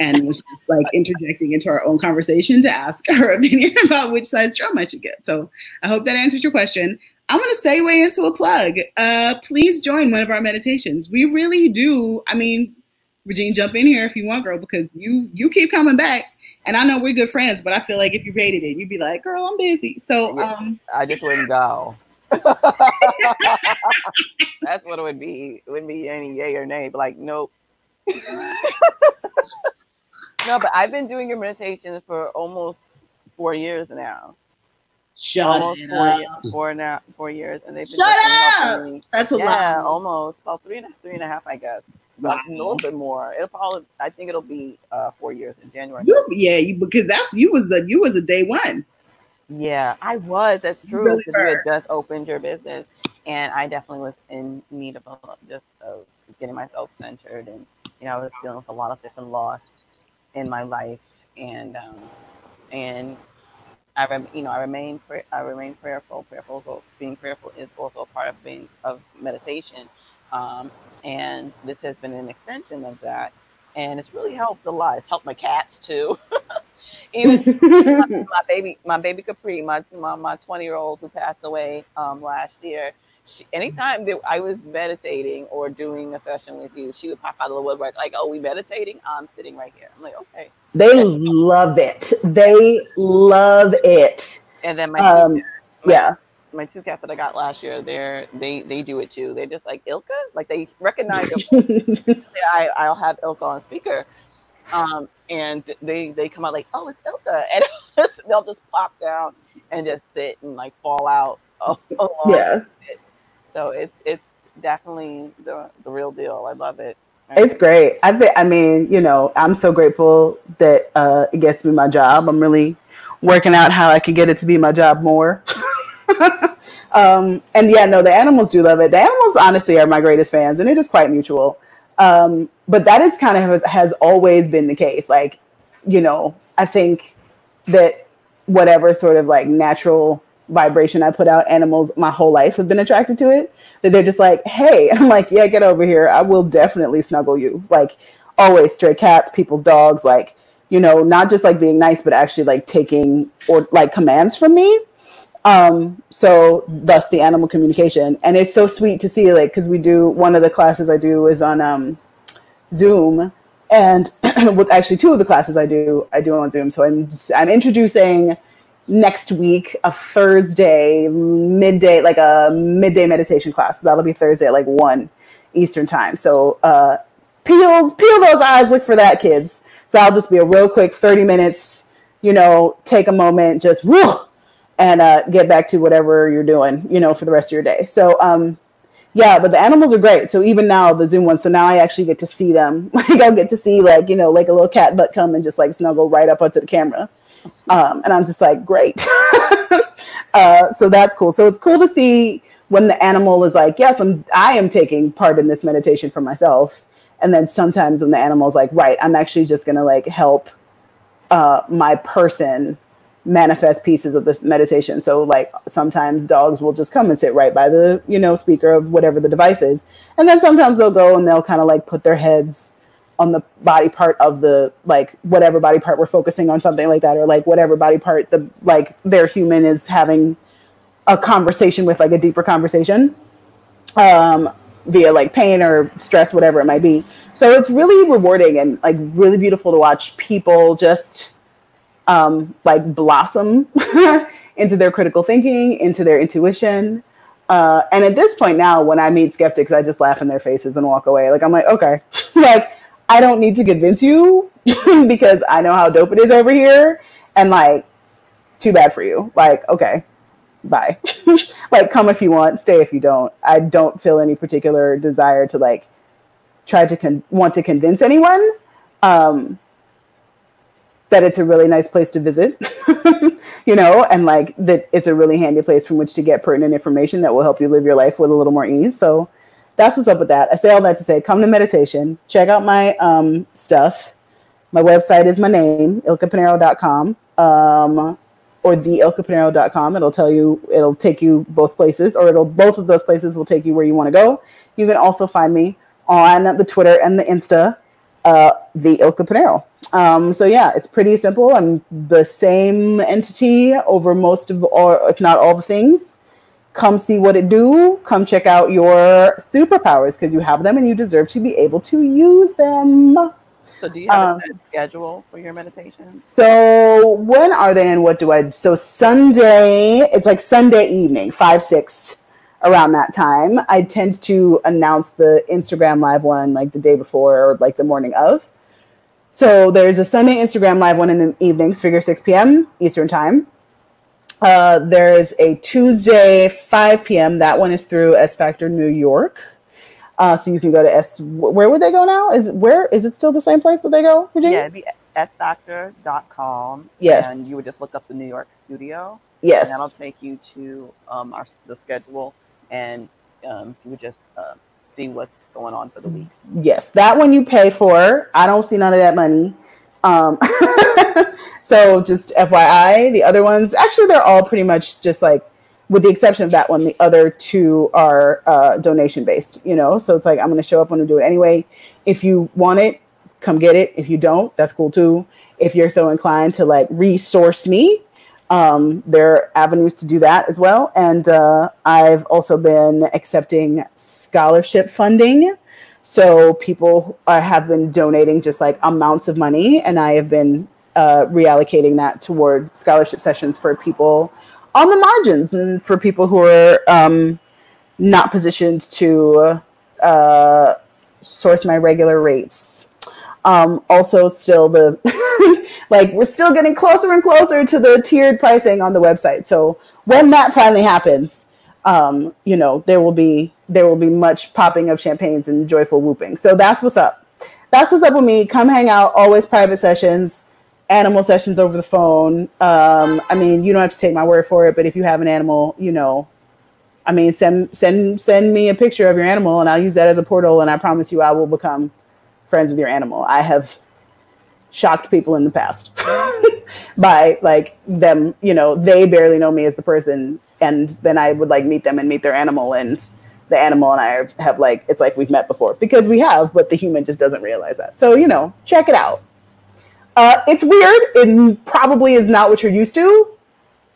And was just like interjecting into our own conversation to ask her opinion about which size drum I should get. So I hope that answers your question. I'm going to segue into a plug. Please join one of our meditations. We really do. I mean, Regine, jump in here if you want, girl, because you keep coming back. And I know we're good friends, but I feel like if you rated it, you'd be like, girl, I'm busy. So I just wouldn't go. That's what it would be. It wouldn't be any yay or nay, but like, nope. No, but I've been doing your meditation for almost 4 years now. Shut up. 4 years, and they've been helping me. That's a lot. Yeah, almost about three and a half, I guess. Wow. A little bit more. I think it'll be 4 years in January. Because you was a day one. Yeah, I was. That's true. Because you had just opened your business, and I definitely was in need of getting myself centered, and I was dealing with a lot of different loss in my life, and I remain prayerful. So being prayerful is also a part of meditation, and this has been an extension of that, and it's really helped a lot. It's helped my cats too. Even my baby Capri, my 20-year-old who passed away last year. Anytime that I was meditating or doing a session with you, she would pop out of the woodwork like, "Oh, we meditating? I'm sitting right here." I'm like, "Okay." They love it. They love it. And then my my two cats that I got last year, they do it too. They're just like Ilka, like they recognize your voice. I'll have Ilka on speaker, and they come out like, oh, it's Ilka, and they'll just plop down and just sit and like fall out along Yeah. with it. So it's definitely the real deal. I love it. I It's really. great. I mean, I'm so grateful that it gets to be my job. I'm really working out how I can get it to be my job more. And yeah, no, the animals do love it. The animals honestly are my greatest fans, and it is quite mutual. But that is kind of has always been the case. Like, I think that whatever sort of like natural vibration I put out, animals my whole life have been attracted to it. That they're just like, hey, and I'm like, yeah, get over here. I will definitely snuggle you. Like always, stray cats, people's dogs, like, not just like being nice, but actually like taking or like commands from me. So thus the animal communication. And it's so sweet to see, like, because we do, one of the classes I do is on Zoom, and with actually two of the classes I do on Zoom. So I'm introducing next week a Thursday midday, like a midday meditation class. That'll be Thursday at like 1 Eastern time. So peel those eyes, look for that, kids. So I'll just be a real quick 30 minutes, take a moment, just whoo, and get back to whatever you're doing, for the rest of your day. So yeah, but the animals are great. So even now, the Zoom ones, so now I actually get to see them. Like I'll get to see like, like a little cat butt come and just like snuggle right up onto the camera. And I'm just like, great. So that's cool. So it's cool to see when the animal is like, yes, I am taking part in this meditation for myself. And then sometimes when the animal's like, right, I'm actually just going to like help my person manifest pieces of this meditation. So like sometimes dogs will just come and sit right by the, speaker of whatever the device is. And then sometimes they'll go and they'll kind of like put their heads on the body part of the, like whatever body part we're focusing on, something like that, or like whatever body part their human is having a conversation with, like a deeper conversation, via like pain or stress, whatever it might be. So it's really rewarding and like really beautiful to watch people just like blossom into their critical thinking, into their intuition. And at this point now, when I meet skeptics, I just laugh in their faces and walk away. Like, I'm like, okay, like, I don't need to convince you because I know how dope it is over here. And like, too bad for you. Like, okay, bye. Like, come if you want, stay if you don't. I don't feel any particular desire to like try to want to convince anyone. That it's a really nice place to visit, and like that it's a really handy place from which to get pertinent information that will help you live your life with a little more ease. So that's what's up with that. I say all that to say, come to meditation, check out my stuff. My website is my name, ilkapinero.com, or theilkapinero.com. It'll take you both places, or both of those places will take you where you want to go. You can also find me on the Twitter and the Insta, the Ilka Pinero. So yeah, it's pretty simple. I'm the same entity over most of, or if not all, the things. Come see what it do. Come check out your superpowers because you have them and you deserve to be able to use them. So do you have a set schedule for your meditations? So when are they and what do I? So Sunday, it's like Sunday evening, 5, 6, around that time. I tend to announce the Instagram live one like the day before or like the morning of. So there's a Sunday Instagram live one in the evenings, figure 6 p.m. Eastern time. There's a Tuesday 5 p.m. That one is through S Factor New York. So you can go to where would they go now? Is it still the same place that they go, Virginia? Yeah, it'd be sfactor.com. Yes. And you would just look up the New York studio. Yes. And that'll take you to the schedule, and you would just see what's going on for the week. Yes, that one you pay for. I don't see none of that money. So just FYI, the other ones, actually, they're all pretty much just like, with the exception of that one, the other two are donation based, So it's like, I'm going to show up and do it anyway. If you want it, come get it. If you don't, that's cool too. If you're so inclined to like resource me, there are avenues to do that as well. And I've also been accepting scholarship funding. So people have been donating just like amounts of money, and I have been reallocating that toward scholarship sessions for people on the margins, and for people who are not positioned to source my regular rates. Also, still the like we're still getting closer and closer to the tiered pricing on the website. So when that finally happens, there will be much popping of champagnes and joyful whooping. So that's what's up. That's what's up with me. Come hang out. Always private sessions, animal sessions over the phone. I mean, you don't have to take my word for it, but if you have an animal, I mean, send me a picture of your animal, and I'll use that as a portal. And I promise you, I will become friends with your animal. I have shocked people in the past by like them, they barely know me as the person, and then I would like meet them and meet their animal, and the animal and I have like, it's like we've met before because we have, but the human just doesn't realize that. So, check it out. It's weird. It probably is not what you're used to,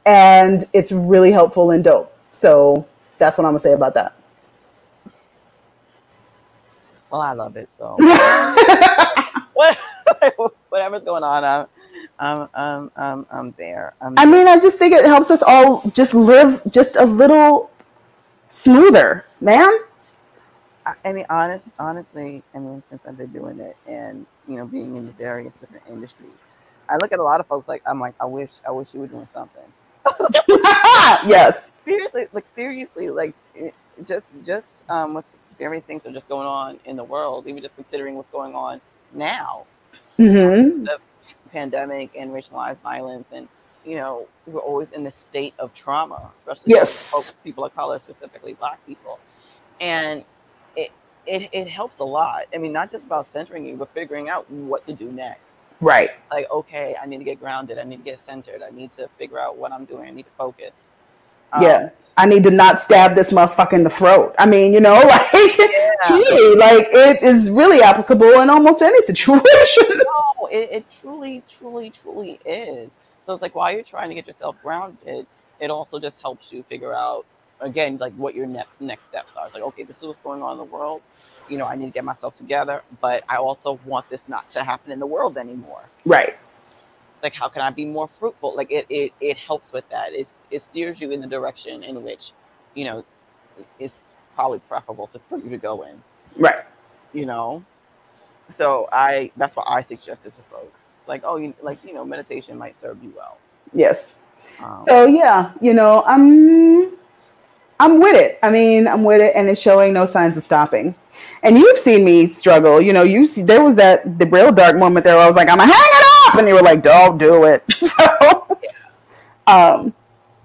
and it's really helpful and dope. So that's what I'm gonna say about that. Well, I love it. So whatever's going on, I'm there. I mean, I just think it helps us all just live just a little smoother, man. I mean, honestly, I mean, since I've been doing it and being in the various different industries, I look at a lot of folks like I'm like, I wish you were doing something. Yes. Seriously, like just with various things that are just going on in the world, even just considering what's going on now, the pandemic and racialized violence, and we're always in this state of trauma, especially folks, people of color, specifically Black people, and it helps a lot. I mean, not just about centering you, but figuring out what to do next. Right. Like, okay, I need to get grounded. I need to get centered. I need to figure out what I'm doing. I need to focus. Yeah. I need to not stab this motherfucker in the throat. I mean, like, like it is really applicable in almost any situation. No, it truly, truly, truly is. So it's like while you're trying to get yourself grounded, it also just helps you figure out, again, like what your next steps are. It's like, okay, this is what's going on in the world. I need to get myself together, but I also want this not to happen in the world anymore. Right. Like, how can I be more fruitful? Like, it helps with that. It steers you in the direction in which, it's probably preferable for you to go in. Right. So that's what I suggested to folks. Like, meditation might serve you well. Yes. So yeah, I'm with it. I mean, I'm with it, and it's showing no signs of stopping. And you've seen me struggle. There was the real dark moment there where I was like, I'm gonna hang it up, and you were like, don't do it. So, and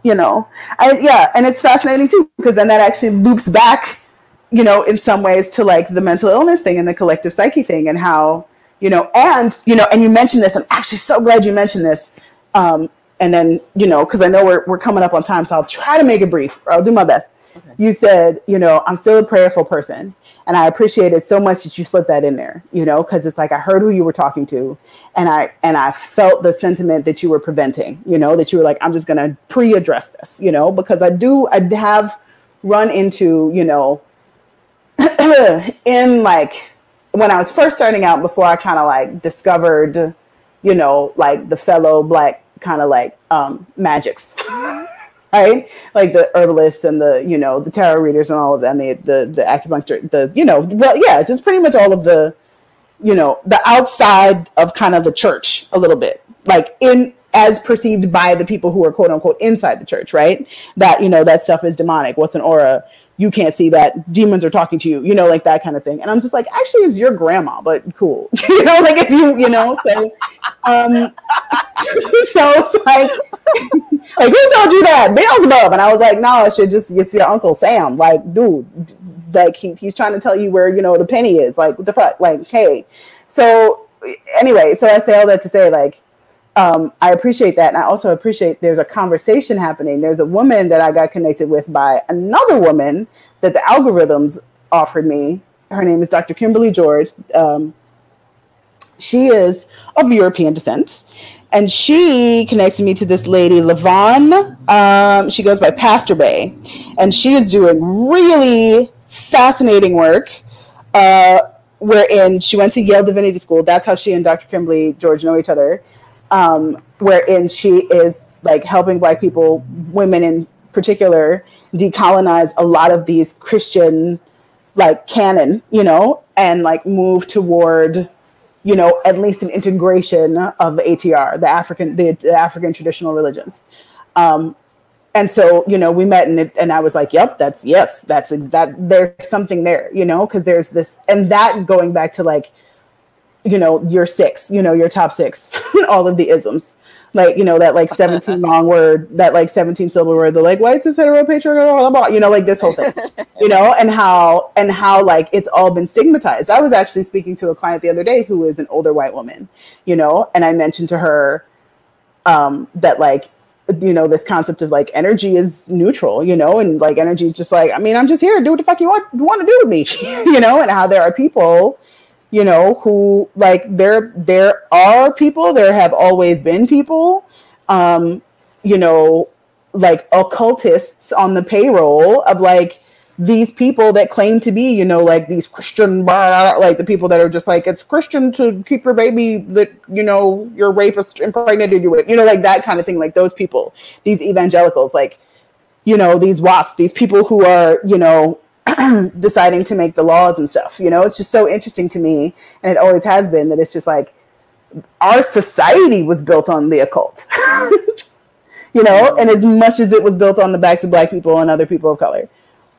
it's fascinating too, because then that actually loops back, in some ways to like the mental illness thing and the collective psyche thing, and how, and you mentioned this. I'm actually so glad you mentioned this. And then, because I know we're coming up on time, so I'll try to make it brief. I'll do my best. Okay. You said, I'm still a prayerful person. And I appreciate it so much that you slipped that in there, because it's like I heard who you were talking to, and I felt the sentiment that you were preventing, that you were like, I'm just going to pre-address this, because I have run into, in like when I was first starting out, before I kind of like discovered, like the fellow Black kind of like magics, right? Like the herbalists and the tarot readers and all of them, the acupuncture, just pretty much all of the, the outside of kind of the church a little bit, like as perceived by the people who are quote unquote inside the church, right? That, that stuff is demonic. What's an aura? You can't see that. Demons are talking to you, like that kind of thing. And I'm just like, actually, it's your grandma, but cool. Like if you, so, so it's like who told you that? Beelzebub. And I was like, no, it's your Uncle Sam. Like, dude, like he's trying to tell you where, the penny is. Like, what the fuck? Like, hey. So anyway, so I say all that to say, like, I appreciate that. And I also appreciate there's a conversation happening. There's a woman that I got connected with by another woman that the algorithms offered me. Her name is Dr. Kimberly George. She is of European descent. And she connected me to this lady, Lavon. She goes by Pastor Bay. And she is doing really fascinating work, wherein she went to Yale Divinity School. That's how she and Dr. Kimberly George know each other. Wherein she is like helping Black people, women in particular, decolonize a lot of these Christian like canon, and like move toward, at least an integration of ATR, the African traditional religions. And so, we met and I was like, yep, that there's something there, because there's this, and that going back to like, your six, your top six, all of the isms, like, that like 17 long word, that like 17 syllable word, the like white cis hetero patriarchal, blah, blah, blah, like this whole thing, and how like it's all been stigmatized. I was actually speaking to a client the other day who is an older white woman, and I mentioned to her that like, this concept of like energy is neutral, and like energy is just like, I mean, I'm just here to do what the fuck you want to do with me, and how there are people, who like there are people, there have always been people, like occultists on the payroll of like these people that claim to be, like these Christian, like the people that are just like, it's Christian to keep your baby that, your rapist impregnated you with, like that kind of thing. Like those people, these evangelicals, like, these WASPs, these people who are, deciding to make the laws and stuff, it's just so interesting to me. And it always has been that it's just like our society was built on the occult, and as much as it was built on the backs of Black people and other people of color,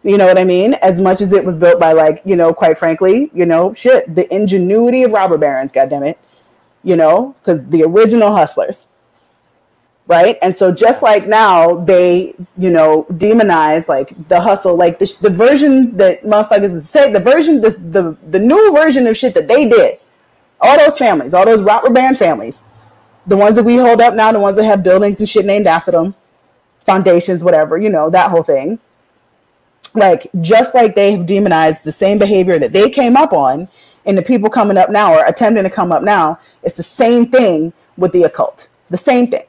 you know what I mean? As much as it was built by like, quite frankly, the ingenuity of robber barons, goddammit, because the original hustlers. Right. And so just like now they, demonize like the hustle, like the version that motherfuckers say, the new version of shit that they did. All those families, all those robber baron families, the ones that we hold up now, the ones that have buildings and shit named after them, foundations, whatever, that whole thing. Like, just like they have demonized the same behavior that they came up on, and the people coming up now or attempting to come up now, it's the same thing with the occult. The same thing.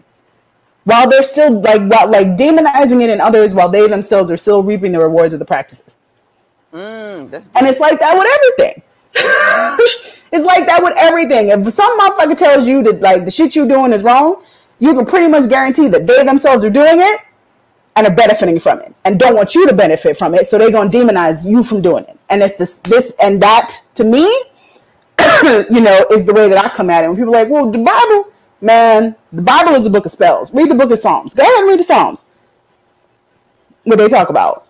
While they're still like demonizing it in others, while they themselves are still reaping the rewards of the practices. And it's like that with everything. It's like that with everything. If some motherfucker tells you that like the shit you're doing is wrong, you can pretty much guarantee that they themselves are doing it and are benefiting from it and don't want you to benefit from it. So they're going to demonize you from doing it. And it's this and that to me, is the way that I come at it. When people are like, well, the Bible, man, the Bible is a book of spells. Read the book of Psalms. Go ahead and read the Psalms. What they talk about.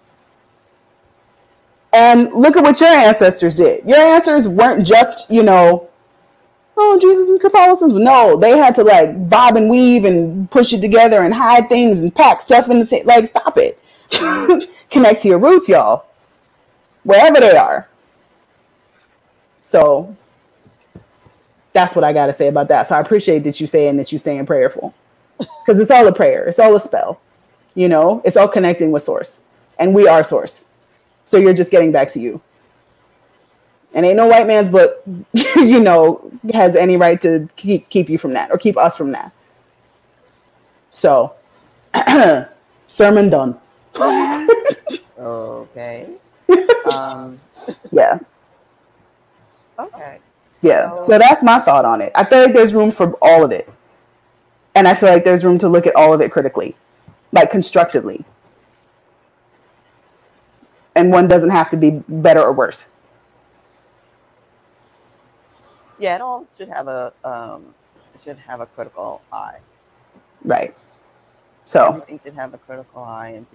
And look at what your ancestors did. Your ancestors weren't just, oh, Jesus and Catholicism. No, they had to like bob and weave and push it together and hide things and pack stuff in the thing. Like, stop it. Connect to your roots, y'all. Wherever they are. So that's what I got to say about that. So I appreciate that you saying that you staying prayerful. Because it's all a prayer. It's all a spell. It's all connecting with source. And we are source. So you're just getting back to you. And ain't no white man's book, has any right to keep you from that or keep us from that. So, sermon done. Okay. Yeah. Okay. Yeah. So that's my thought on it. I feel like there's room for all of it. And I feel like there's room to look at all of it critically, like constructively. And one doesn't have to be better or worse. Yeah, it all should have a critical eye. Right. So everything should have a critical eye, and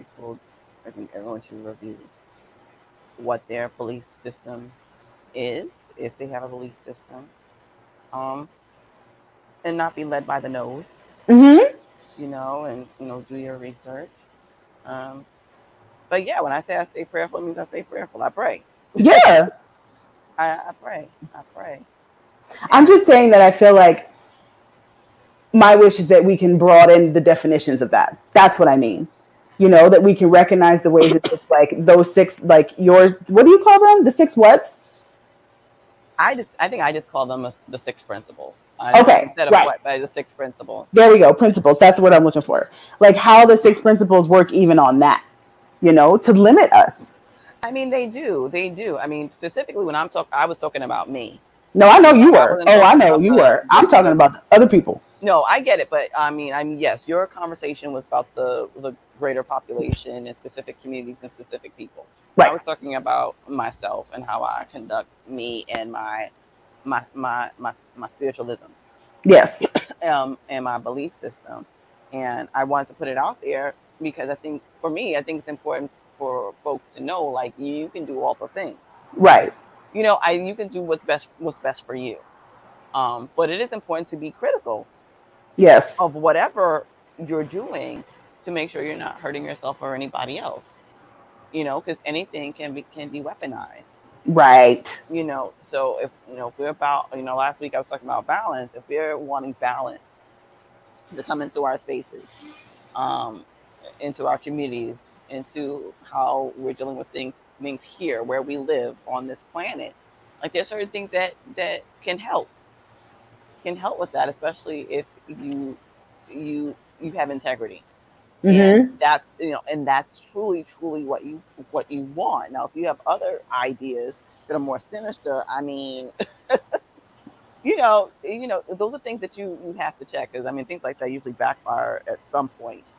I think everyone should review what their belief system is, if they have a belief system, and not be led by the nose. Mm-hmm. And do your research. But yeah, when I say I stay prayerful, it means I stay prayerful. I pray. Yeah. I pray. I'm just saying that I feel like my wish is that we can broaden the definitions of that. That's what I mean. That we can recognize the ways that it's like those six, like yours, what do you call them? The six whats? I think I just call them the six principles. Okay. Instead of right. what, by the six principles. There we go. Principles. That's what I'm looking for. Like how the six principles work even on that, to limit us. I mean, they do. I mean, specifically when I was talking about me. No, I know you I were. wasn't Oh, I talking know about you were. I'm talking the about other people. no, I get it, but I mean, yes, your conversation was about the greater population and specific communities and specific people. I Right. was talking about myself and how I conduct me and my spiritualism, Yes. and my belief system, and I wanted to put it out there because I think for me, I think it's important for folks to know, like, you can do all the things. Right. I you can do what's best for you. But it is important to be critical Yes. of whatever you're doing to make sure you're not hurting yourself or anybody else. Because anything can be weaponized. Right. So if we're about, last week I was talking about balance. If we're wanting balance to come into our spaces, um, into our communities, into how we're dealing with things here where we live on this planet, like, there's certain things that can help with that, especially if you have integrity, and Mm-hmm. that's truly what you want. Now, if you have other ideas that are more sinister, I mean, those are things that you have to check, because I mean, things like that usually backfire at some point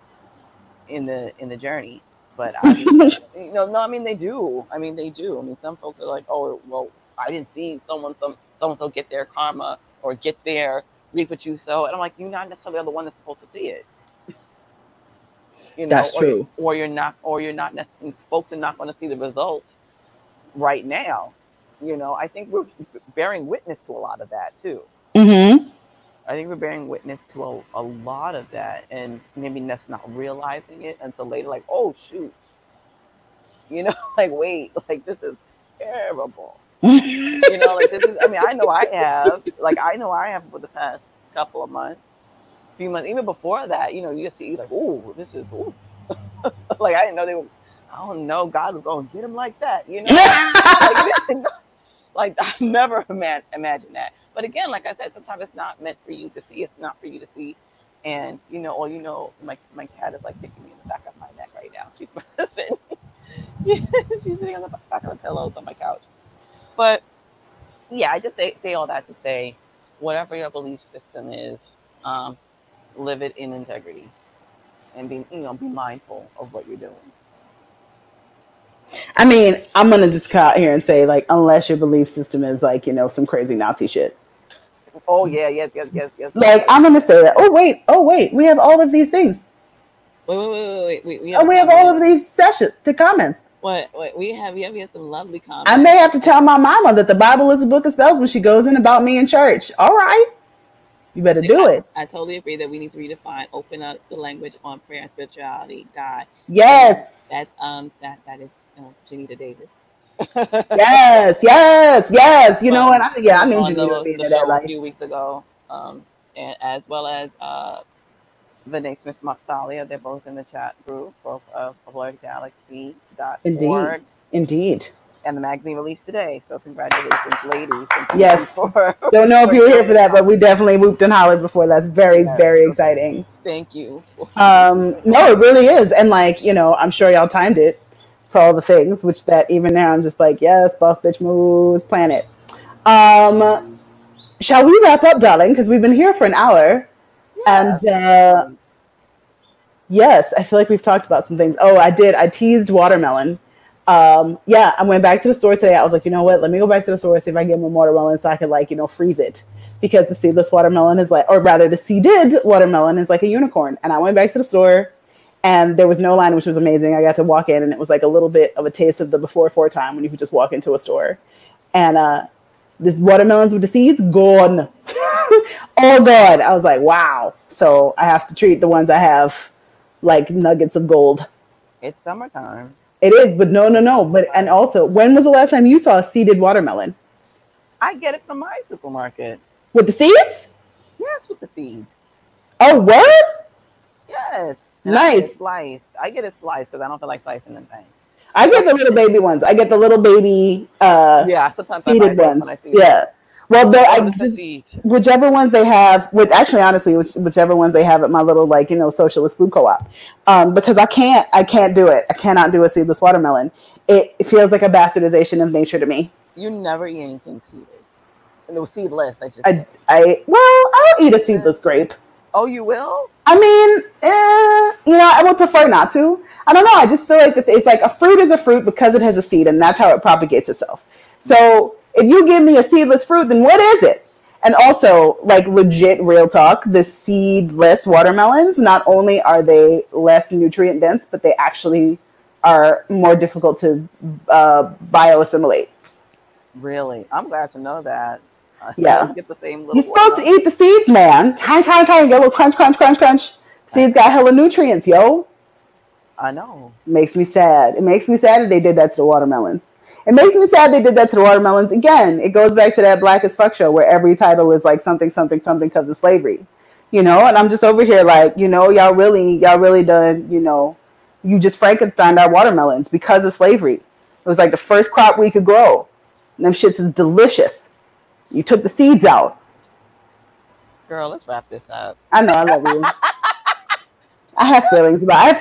in the journey. But I mean, no, I mean, they do. I mean, they do. I mean, some folks are like, oh, well, I didn't see someone so get their karma or get their reap what you sow, and I'm like, you're not necessarily the one that's supposed to see it, That's or true. you're not folks are not going to see the results right now. I think we're bearing witness to a lot of that too. Mm-hmm. I think we're bearing witness to a lot of that, and maybe that's not realizing it until later. Like, oh shoot, like, wait, like, this is terrible. Like, this is. I mean, I know I have. Like, I know I have for the past couple of months, few months, even before that. You just see, like, oh, this is. Ooh. Like, I didn't know they were. I don't know. God was going to get him like that. Like, like, I never imagined that. But again, like I said, sometimes it's not meant for you to see. It's not for you to see. And my cat is like kicking me in the back of my neck right now. She's sitting, she's sitting on the back of the pillows on my couch. But yeah, I just say all that to say, whatever your belief system is, um, live it in integrity, and be mindful of what you're doing. I mean, I'm gonna just come out here and say, like, unless your belief system is like, some crazy Nazi shit. Oh yeah, yes, yes, yes, yes, yes, Like, yes. I'm gonna say that. Oh wait, we have all of these things. Wait. We have Oh, a we have all comment. of these sessions, the comments. What we have some lovely I may comments. have to tell my mama that the Bible is a book of spells when she goes in about me in church. All right, you better do I, it. I totally agree that we need to redefine, open up the language on prayer and spirituality, God, and Yes, that is Janita Davis. yes. You know what? from I from knew on Janita would the be the into that show a life. few weeks ago, and as well as Vinay Smith Masalia. They're both in the chat group, both of Indeed, AlertGalaxy.org, indeed. and the magazine released today. So congratulations, ladies, and thank you Yes. for Don't know if for you were here showing for the that, but we comments. definitely whooped and hollered before. That's very, Yes, very so exciting. thank you for No, it really is. And like, I'm sure y'all timed it for all the things, which that even now I'm just like, yes, boss bitch moves, planet. Shall we wrap up, darling? Because we've been here for an hour. And yes, definitely. yes, I feel like we've talked about some things. Oh, I did. I teased watermelon. Yeah, I went back to the store today. I was like, you know what? Let me go back to the store, see if I can get my watermelon so I could, like, freeze it. Because the seedless watermelon is like, or rather, the seeded watermelon is like a unicorn. And I went back to the store and there was no line, which was amazing. I got to walk in and it was like a little bit of a taste of the before time when you could just walk into a store. And the watermelons with the seeds, gone. All gone. I was like, wow. So I have to treat the ones I have like nuggets of gold. It's summertime. It is, but no. But and Summertime. also, when was the last time you saw a seeded watermelon I get it from my supermarket. with the seeds? Yes, with the seeds. Oh, word! Yes, and I get it Nice. sliced. I get it sliced because I don't feel like slicing them things. I get the little baby ones. I get the little baby Yeah, sometimes I buy seeded those ones. when I see them. Yeah. Well, Oh, I this is just seed. whichever ones they have. With actually, honestly, whichever ones they have at my little like socialist food co-op, because I can't do it. I cannot do a seedless watermelon. It feels like a bastardization of nature to me. You never eat anything seeded. It was seedless, I should say. I'll eat a seedless Seedless. grape. Oh, you will? I mean, I would prefer not to. I don't know. I just feel like it's like a fruit is a fruit because it has a seed, and that's how it propagates itself. Right. So if you give me a seedless fruit, then what is it? And also, like legit real talk, the seedless watermelons, not only are they less nutrient dense, but they actually are more difficult to bioassimilate. Really? I'm glad to know that. I Yeah. don't get the same You're little supposed to watermelon. eat the seeds, man. Try, get a little crunch, crunch, crunch, crunch. I, Seeds got hella nutrients, yo. I know. Makes me sad. It makes me sad that they did that to the watermelons. It makes me sad they did that to the watermelons. Again, it goes back to that Black as Fuck show where every title is like something, something, something because of slavery. And I'm just over here like, y'all really done, you just Frankenstein our watermelons because of slavery. It was like the first crop we could grow. And them shits is delicious. You took the seeds out. Girl, let's wrap this up. I know, I love you. I have feelings about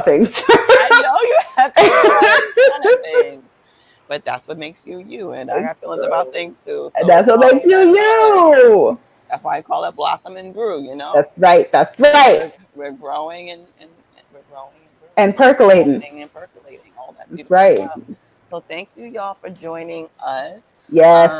things. I know you have feelings about a ton of things, but that's what makes you you. And I have feelings about things too. So That's it's what all makes you good. you. That's why I call it blossom and brew. That's right. That's right. We're growing and we're growing And and percolating. growing and percolating all that That's beautiful right. stuff. So thank you y'all for joining us. Yes.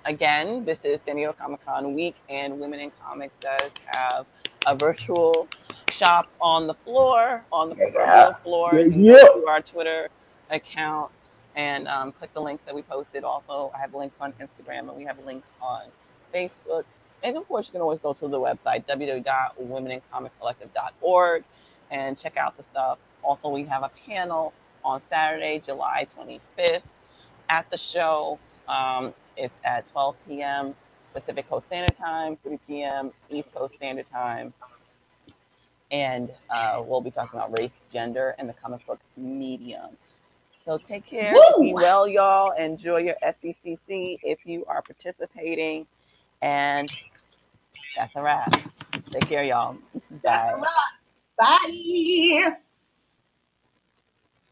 Again, this is San Diego Comic Con week, and Women in Comics does have a virtual shop on the floor, on the Yeah. proverbial floor. Yeah. You can go Yeah. to our Twitter account and click the links that we posted. Also, I have links on Instagram, and we have links on Facebook. And of course, you can always go to the website, www.womenincomicscollective.org, and check out the stuff. Also, we have a panel on Saturday, July 25th at the show. It's at 12 p.m. Pacific Coast Standard Time, 3 p.m. East Coast Standard Time. And we'll be talking about race, gender, and the comic book medium. So take care. Be Woo! well, y'all. Enjoy your SDCC if you are participating. And that's a wrap. Take care, y'all. That's a Bye. wrap. Bye.